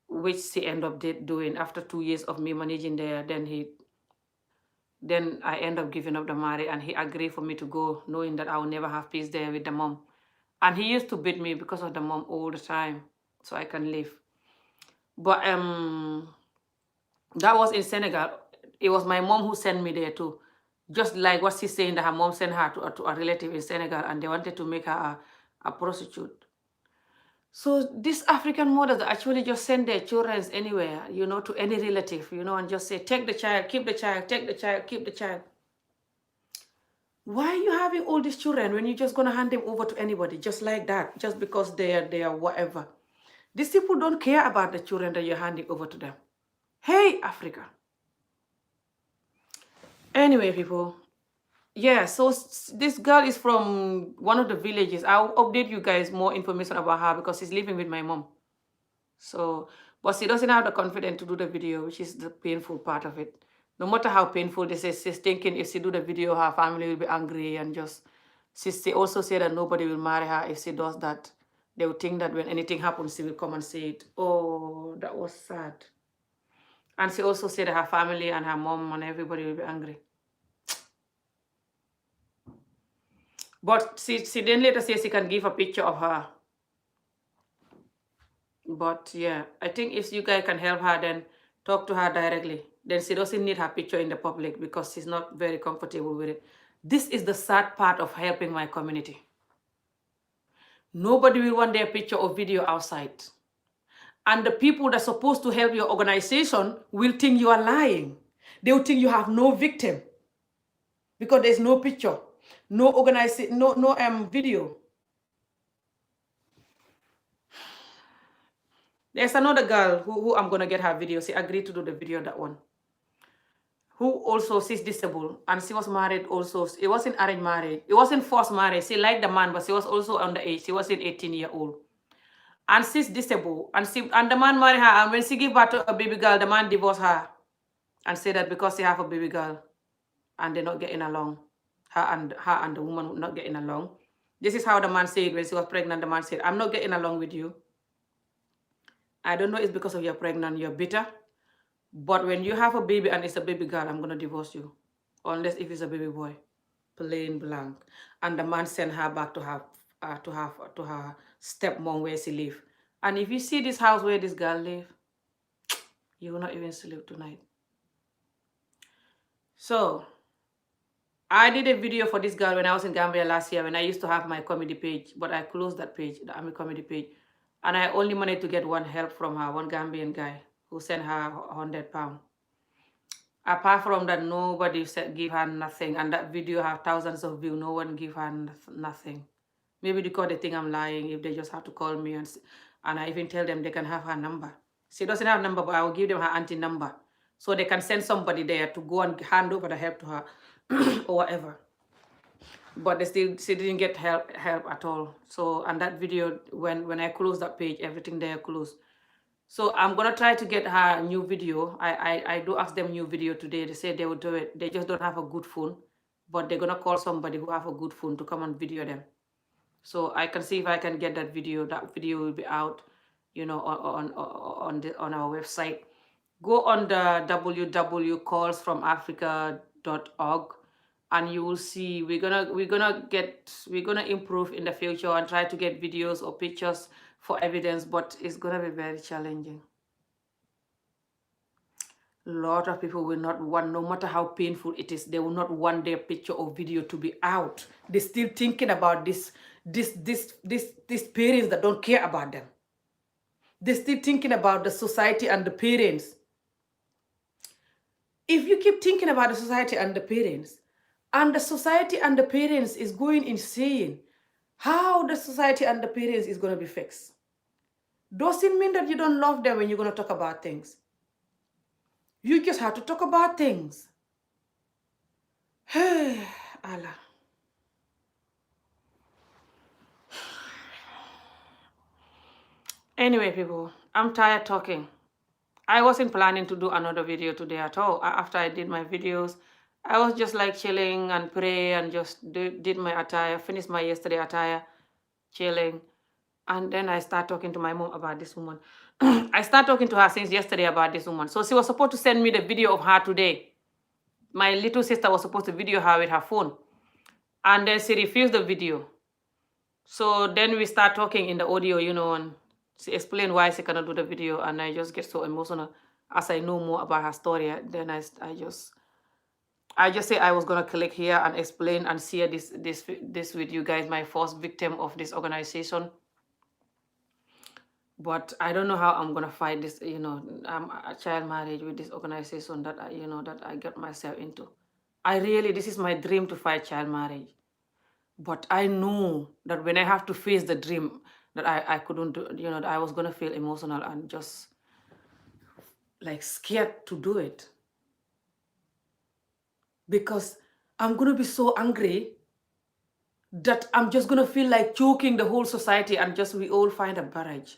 Which she ended up doing after 2 years of me managing there. Then I end up giving up the marriage and he agreed for me to go, knowing that I will never have peace there with the mom. And he used to beat me because of the mom all the time, so I can live. But that was in Senegal. It was my mom who sent me there too. Just like what she's saying that her mom sent her to a relative in Senegal and they wanted to make her a prostitute. So these African mothers actually just send their children anywhere, to any relative, and just say, take the child, keep the child, take the child, keep the child. Why are you having all these children when you're just going to hand them over to anybody just like that, just because they are whatever? These people don't care about the children that you're handing over to them. Hey, Africa. Anyway, people. Yeah, so this girl is from one of the villages. I'll update you guys more information about her because she's living with my mom. So, but she doesn't have the confidence to do the video, which is the painful part of it. No matter how painful this is, she's thinking if she do the video, her family will be angry and just, she also said that nobody will marry her if she does that. They will think that when anything happens, she will come and say it. Oh, that was sad. And she also said that her family and her mom and everybody will be angry. But she then later says she can give a picture of her. But yeah, I think if you guys can help her, then talk to her directly. Then she doesn't need her picture in the public because she's not very comfortable with it. This is the sad part of helping my community. Nobody will want their picture or video outside. And the people that are supposed to help your organization will think you are lying. They will think you have no victim. Because there's no picture, no organization, no video. There's another girl who I'm gonna get her video. She agreed to do the video, that one. who also she's disabled, and she was married also. It wasn't arranged marriage. It wasn't forced marriage. She liked the man, but she was also underage. She wasn't 18-year-old. And she's disabled. And the man married her. And when she gave birth to a baby girl, the man divorced her and said that because she have a baby girl and they're not getting along, her and the woman not getting along. This is how the man said when she was pregnant. The man said, "I'm not getting along with you. I don't know it's because of you're pregnant, you're bitter. But when you have a baby and it's a baby girl, I'm gonna divorce you. Unless if it's a baby boy." Plain blank. And the man sent her back to her stepmom where she live. And if you see this house where this girl live, you will not even sleep tonight. So I did a video for this girl when I was in Gambia last year when I used to have my comedy page, but I closed that page, the Army comedy page. And I only managed to get one help from her, one Gambian guy who sent her £100. Apart from that, nobody said give her nothing. And that video have thousands of views. No one give her nothing. Maybe because they think I'm lying. If they just have to call me and I even tell them they can have her number. She doesn't have a number, but I will give them her auntie number so they can send somebody there to go and hand over the help to her or whatever. But she didn't get help at all. So and that video, when I closed that page, everything there closed. So I'm gonna try to get her a new video. I do ask them new video today. They say they will do it. They just don't have a good phone, but they're gonna call somebody who have a good phone to come and video them. So I can see if I can get that video. That video will be out, on our website. Go on the www.callsfromafrica.org, and you will see we're gonna improve in the future and try to get videos or pictures for evidence, but it's gonna be very challenging. A lot of people will not want, no matter how painful it is, they will not want their picture or video to be out. They're still thinking about these parents that don't care about them. They're still thinking about the society and the parents. If you keep thinking about the society and the parents is going insane, how the society and the parents is going to be fixed? Doesn't mean that you don't love them when you're going to talk about things. You just have to talk about things. Hey, Allah. Anyway, people, I'm tired talking. I wasn't planning to do another video today at all. After I did my videos, I was just like chilling and pray and just did my attire, finished my yesterday attire, chilling. And then I start talking to my mom about this woman. I start talking to her since yesterday about this woman. So she was supposed to send me the video of her today. My little sister was supposed to video her with her phone. And then she refused the video. So then we start talking in the audio, and she explained why she cannot do the video. And I just get so emotional as I know more about her story. Then I just say I was gonna click here and explain and share this with you guys, my first victim of this organization. But I don't know how I'm gonna fight this, a child marriage with this organization that I got myself into. This is my dream to fight child marriage. But I know that when I have to face the dream, that I couldn't do, that I was gonna feel emotional and just like scared to do it. Because I'm gonna be so angry that I'm just gonna feel like choking the whole society and just we all find a barrage.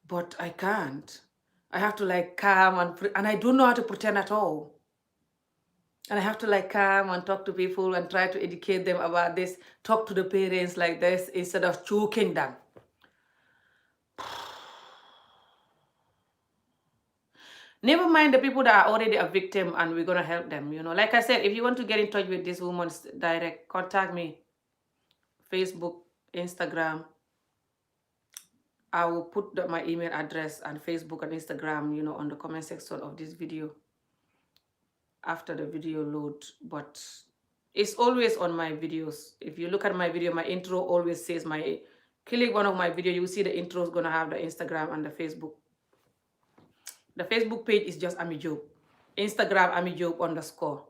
But I can't. I have to like calm and I don't know how to pretend at all. And I have to like calm and talk to people and try to educate them about this, talk to the parents like this instead of choking them. Never mind the people that are already a victim and we're going to help them. Like I said, if you want to get in touch with this woman direct, contact me. Facebook, Instagram. I will put my email address and Facebook and Instagram, on the comment section of this video after the video load. But it's always on my videos. If you look at my video, my intro always says click one of my video, you will see the intro is going to have the Instagram and the Facebook. The Facebook page is just Ami Jobe. Instagram, Ami Jobe _.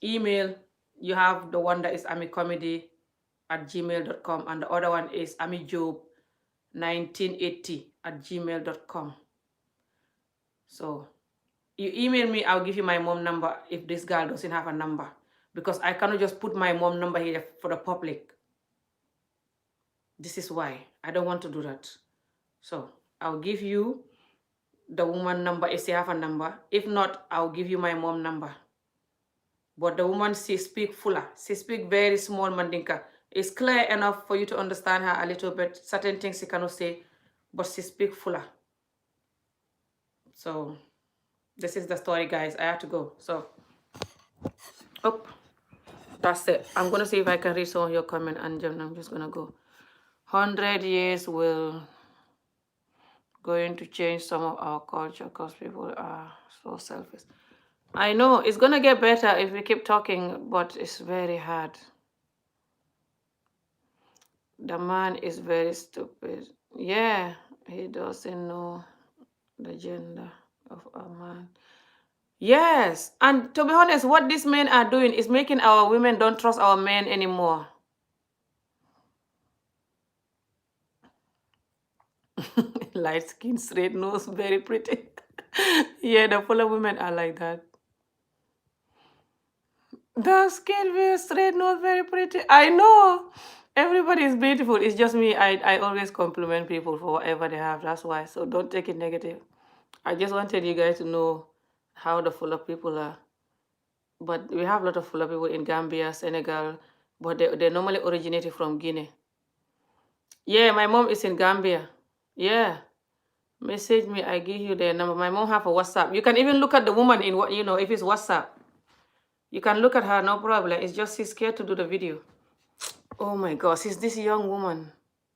Email, you have the one that is amicomedy@gmail.com and the other one is amijobe1980@gmail.com. So You email me, I'll give you my mom number if this girl doesn't have a number. Because I cannot just put my mom number here for the public. This is why I don't want to do that. So I'll give you the woman number if she have a number. If not, I'll give you my mom number. But the woman, she speak fuller. She speak very small Mandinka. It's clear enough for you to understand her a little bit. Certain things she cannot say, but she speak fuller. So this is the story, guys. I have to go. So, oh, that's it. I'm gonna see if I can read some of your comment, and I'm just gonna go. 100 years will going to change some of our culture because people are so selfish. I know it's gonna get better if we keep talking, but it's very hard. The man is very stupid. Yeah, he doesn't know the gender of a man. Yes, and to be honest, what these men are doing is making our women don't trust our men anymore. Light skin, straight nose, very pretty. Yeah, the fuller women are like that. The skin, very straight nose, very pretty. I know. Everybody is beautiful. It's just me. I always compliment people for whatever they have. That's why. So don't take it negative. I just wanted you guys to know how the fuller people are. But we have a lot of fuller people in Gambia, Senegal, but they normally originated from Guinea. Yeah, my mom is in Gambia. Yeah. Message me, I give you their number. My mom have a WhatsApp. You can even look at the woman in what if it's WhatsApp. You can look at her, no problem. It's just she's scared to do the video. Oh my gosh, is this young woman?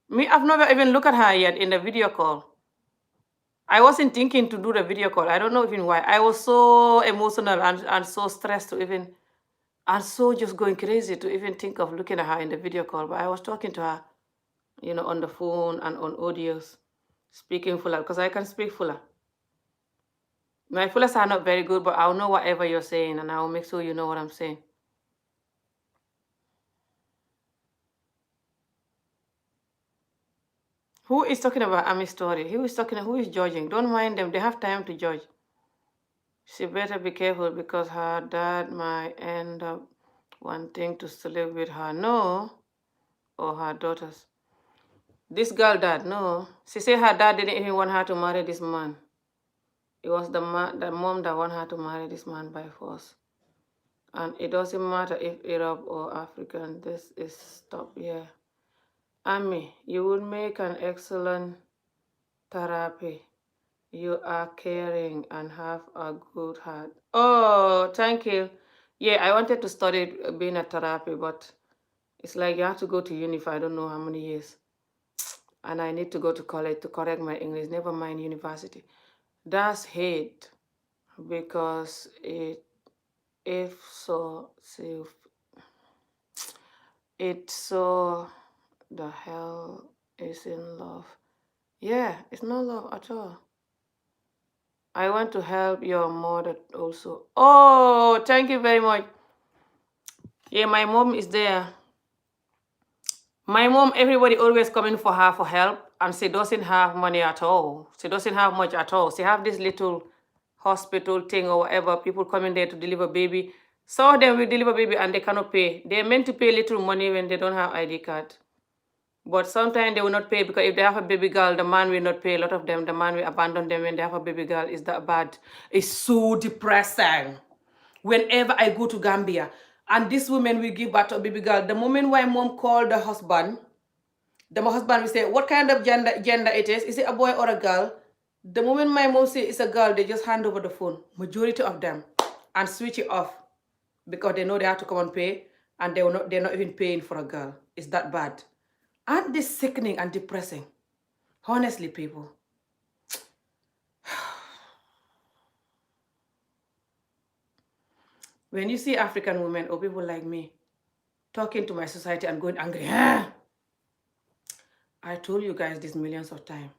Me, I've never even looked at her yet in the video call. I wasn't thinking to do the video call. I don't know even why. I was so emotional and so stressed to even, and so just going crazy to even think of looking at her in the video call. But I was talking to her, on the phone and on audios, speaking fuller, because I can speak fuller. My fullers are not very good, but I'll know whatever you're saying, and I'll make sure you know what I'm saying. Who is talking about Ami's story? Who is judging? Don't mind them. They have time to judge. She better be careful because her dad might end up wanting to sleep with her. No. Or her daughters. This girl dad, no. She said her dad didn't even want her to marry this man. It was the mom that wanted her to marry this man by force. And it doesn't matter if Arab or African. This is stop, yeah. Ami, you would make an excellent therapy. You are caring and have a good heart. Oh, thank you. Yeah, I wanted to study being a therapy, but it's like you have to go to uni for I don't know how many years. And I need to go to college to correct my English, never mind university. That's hate because if so, it's so the hell is in love. Yeah, it's not love at all. I want to help your mother also. Oh, thank you very much. Yeah, my mom is there. My mom, everybody always coming for her for help, and she doesn't have money at all. She doesn't have much at all. She have this little hospital thing or whatever, people coming there to deliver baby. Some of them will deliver baby and they cannot pay. They're meant to pay little money when they don't have ID card. But sometimes they will not pay because if they have a baby girl, the man will not pay. A lot of them, the man will abandon them when they have a baby girl. Is that bad? It's so depressing. Whenever I go to Gambia and this woman will give birth to a baby girl, the moment my mom called the husband will say, what kind of gender it is? Is it a boy or a girl? The moment my mom says it's a girl, they just hand over the phone, majority of them, and switch it off because they know they have to come and pay, and they're not even paying for a girl. It's that bad. Aren't this sickening and depressing? Honestly, people. When you see African women or people like me talking to my society and going angry, I told you guys this millions of times.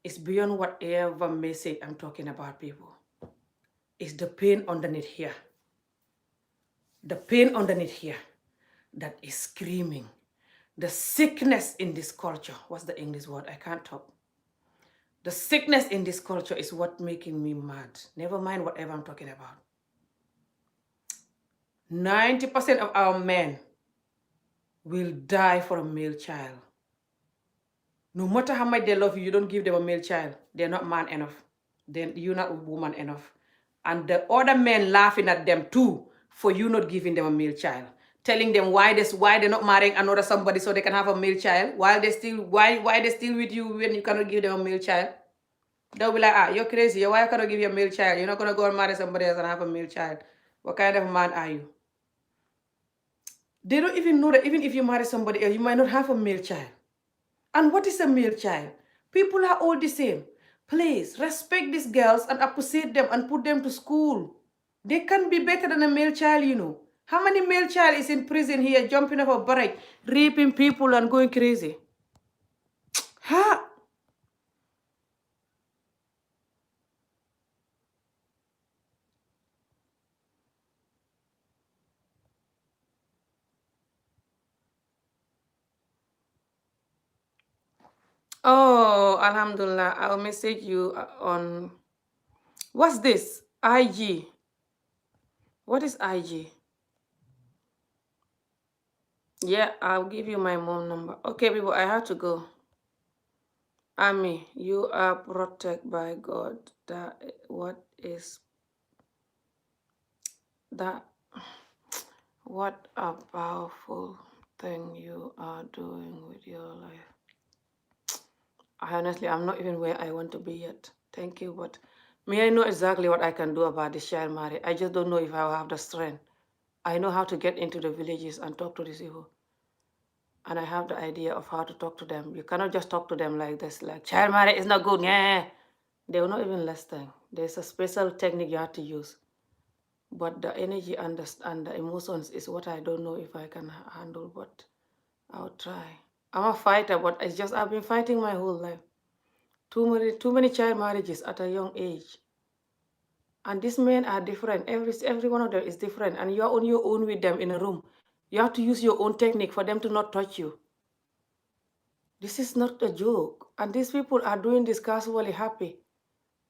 It's beyond whatever message I'm talking about, people. It's the pain underneath here. The pain underneath here that is screaming. The sickness in this culture. What's the English word? I can't talk. The sickness in this culture is what making me mad. Never mind whatever I'm talking about. 90% of our men will die for a male child. No matter how much they love you, you don't give them a male child. They're not man enough. Then you're not woman enough. And the other men laughing at them too for you not giving them a male child. Telling them why they're not marrying another somebody so they can have a male child while they still with you when you cannot give them a male child. They'll be like, you're crazy. Why I cannot give you a male child? You're not gonna go and marry somebody else and have a male child. What kind of man are you? They don't even know that even if you marry somebody else, you might not have a male child. And what is a male child? People are all the same. Please respect these girls and appreciate them and put them to school. They can be better than a male child, you know. How many male child is in prison here jumping off a barrack, raping people and going crazy? Ha! Oh, Alhamdulillah. I'll message you on... What's this? IG. What is IG? Yeah, I'll give you my mom number. Okay, people, I have to go. Ami, you are protected by God. That what is that? What a powerful thing you are doing with your life. I'm not even where I want to be yet. Thank you, but may I know exactly what I can do about this child marriage. I just don't know if I'll have the strength. I know how to get into the villages and talk to these people. And I have the idea of how to talk to them. You cannot just talk to them like this, like, child marriage is not good. Yeah. They will not even listen. There's a special technique you have to use. But the energy and the emotions is what I don't know if I can handle, but I'll try. I'm a fighter, but it's just I've been fighting my whole life. Too many child marriages at a young age. And these men are different. Every one of them is different. And you're on your own with them in a room. You have to use your own technique for them to not touch you. This is not a joke. And these people are doing this casually happy.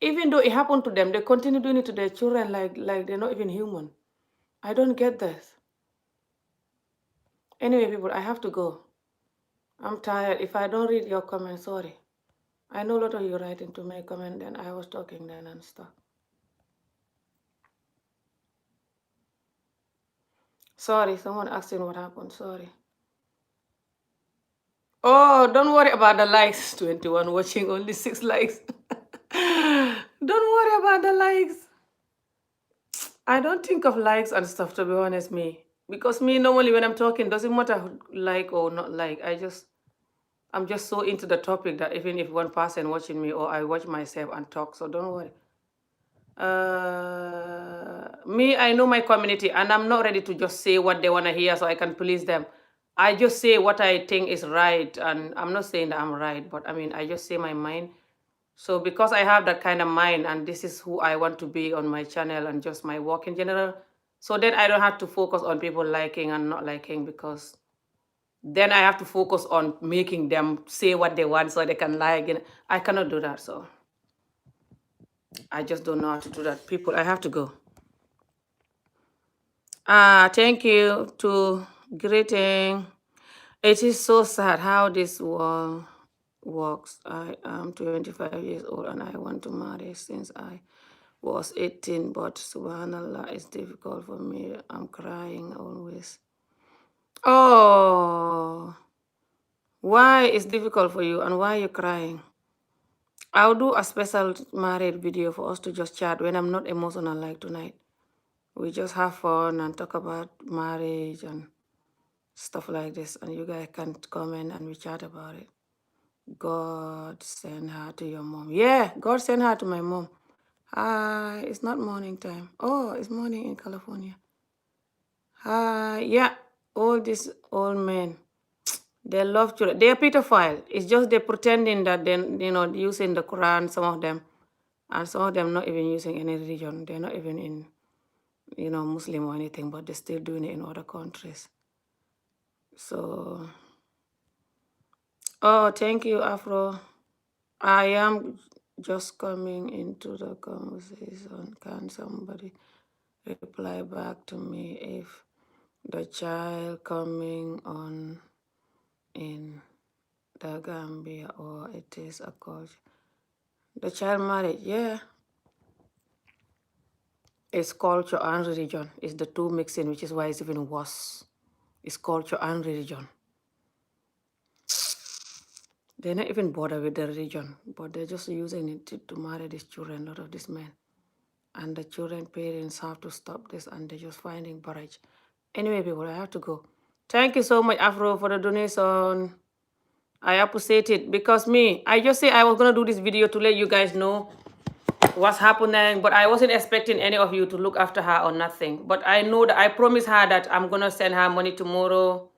Even though it happened to them, they continue doing it to their children like they're not even human. I don't get this. Anyway, people, I have to go. I'm tired. If I don't read your comments, sorry. I know a lot of you writing to my comment, then I was talking then and stuff. Sorry, someone asking what happened. Sorry. Oh, don't worry about the likes. 21 watching, only 6 likes. Don't worry about the likes. I don't think of likes and stuff, to be honest, me. Because me, normally when I'm talking, doesn't matter like or not like. I'm just so into the topic that even if one person watching me or I watch myself and talk, so don't worry. Me, I know my community and I'm not ready to just say what they want to hear so I can please them. I just say what I think is right, and I'm not saying that I'm right, but I mean, I just say my mind. So because I have that kind of mind and this is who I want to be on my channel and just my work in general, so then I don't have to focus on people liking and not liking, because then I have to focus on making them say what they want so they can like. And I cannot do that, so I just don't know how to do that. People, I have to go. Thank you to greeting. It is so sad how this world works. I am 25 years old and I want to marry since I was 18, but subhanallah, it's difficult for me. I'm crying always. Oh, why it's difficult for you and why are you crying? I'll do a special married video for us to just chat when I'm not emotional like tonight. We just have fun and talk about marriage and stuff like this, and you guys can comment and we chat about it. God send her to your mom. Yeah, God send her to my mom. Hi, it's not morning time. Oh, it's morning in California. Hi, yeah, all these old men, they love children. They are pedophile. It's just they're pretending that they're, using the Quran, some of them, and some of them not even using any religion. They're not even in, Muslim or anything, but they're still doing it in other countries. So, oh, thank you, Afro. I am just coming into the conversation. Can somebody reply back to me if the child coming on in the Gambia or it is a culture? The child marriage, yeah, it's culture and religion. It's the two mixing, which is why it's even worse. It's culture and religion. They're not even bothered with the religion, but they're just using it to marry these children, a lot of these men. And the children parents have to stop this, and they're just finding barrage. Anyway, people, I have to go. Thank you so much, Afro, for the donation. I appreciate it because I just say I was gonna do this video to let you guys know what's happening, but I wasn't expecting any of you to look after her or nothing. But I know that I promised her that I'm gonna send her money tomorrow.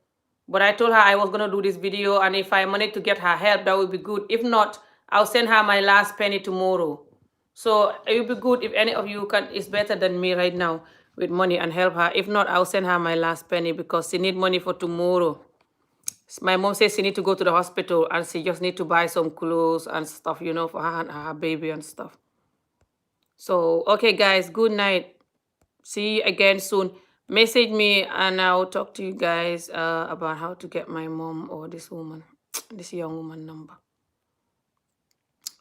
But I told her I was gonna do this video, and if I managed to get her help, that would be good. If not, I'll send her my last penny tomorrow. So it would be good if any of you can is better than me right now with money and help her. If not, I'll send her my last penny because she need money for tomorrow. My mom says she need to go to the hospital and she just need to buy some clothes and stuff, for her and her baby and stuff. So, okay, guys, good night. See you again soon. Message me and I'll talk to you guys about how to get my mom or this woman, this young woman number.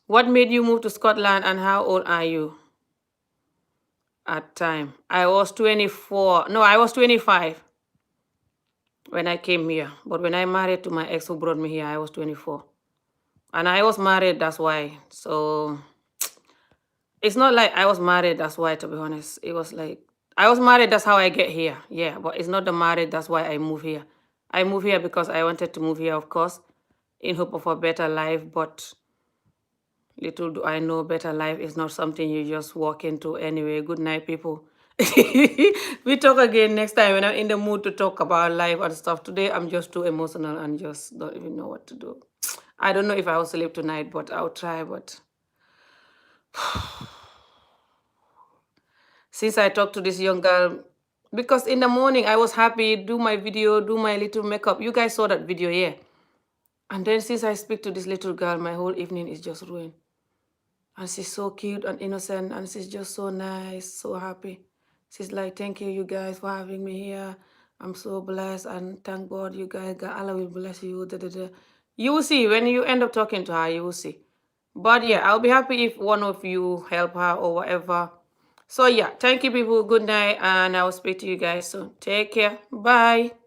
What made you move to Scotland and how old are you at time? I was 24. No, I was 25 when I came here. But when I married to my ex who brought me here, I was 24. And I was married, that's why. So it's not like I was married, that's why, to be honest. It was like, I was married, that's how I get here. Yeah, but it's not the married, that's why I move here. I move here because I wanted to move here, of course, in hope of a better life. But little do I know, better life is not something you just walk into anyway. Good night, people. We talk again next time when I'm in the mood to talk about life and stuff. Today, I'm just too emotional and just don't even know what to do. I don't know if I will sleep tonight, but I'll try. But since I talked to this young girl, because in the morning I was happy, do my video, do my little makeup. You guys saw that video, yeah. And then since I speak to this little girl, my whole evening is just ruined. And she's so cute and innocent, and she's just so nice, so happy. She's like, thank you, you guys, for having me here. I'm so blessed, and thank God, you guys, God, Allah will bless you. Da, da, da. You will see, when you end up talking to her, you will see. But yeah, I'll be happy if one of you help her or whatever. So yeah, thank you, people. Good night, and I will speak to you guys soon. Take care. Bye.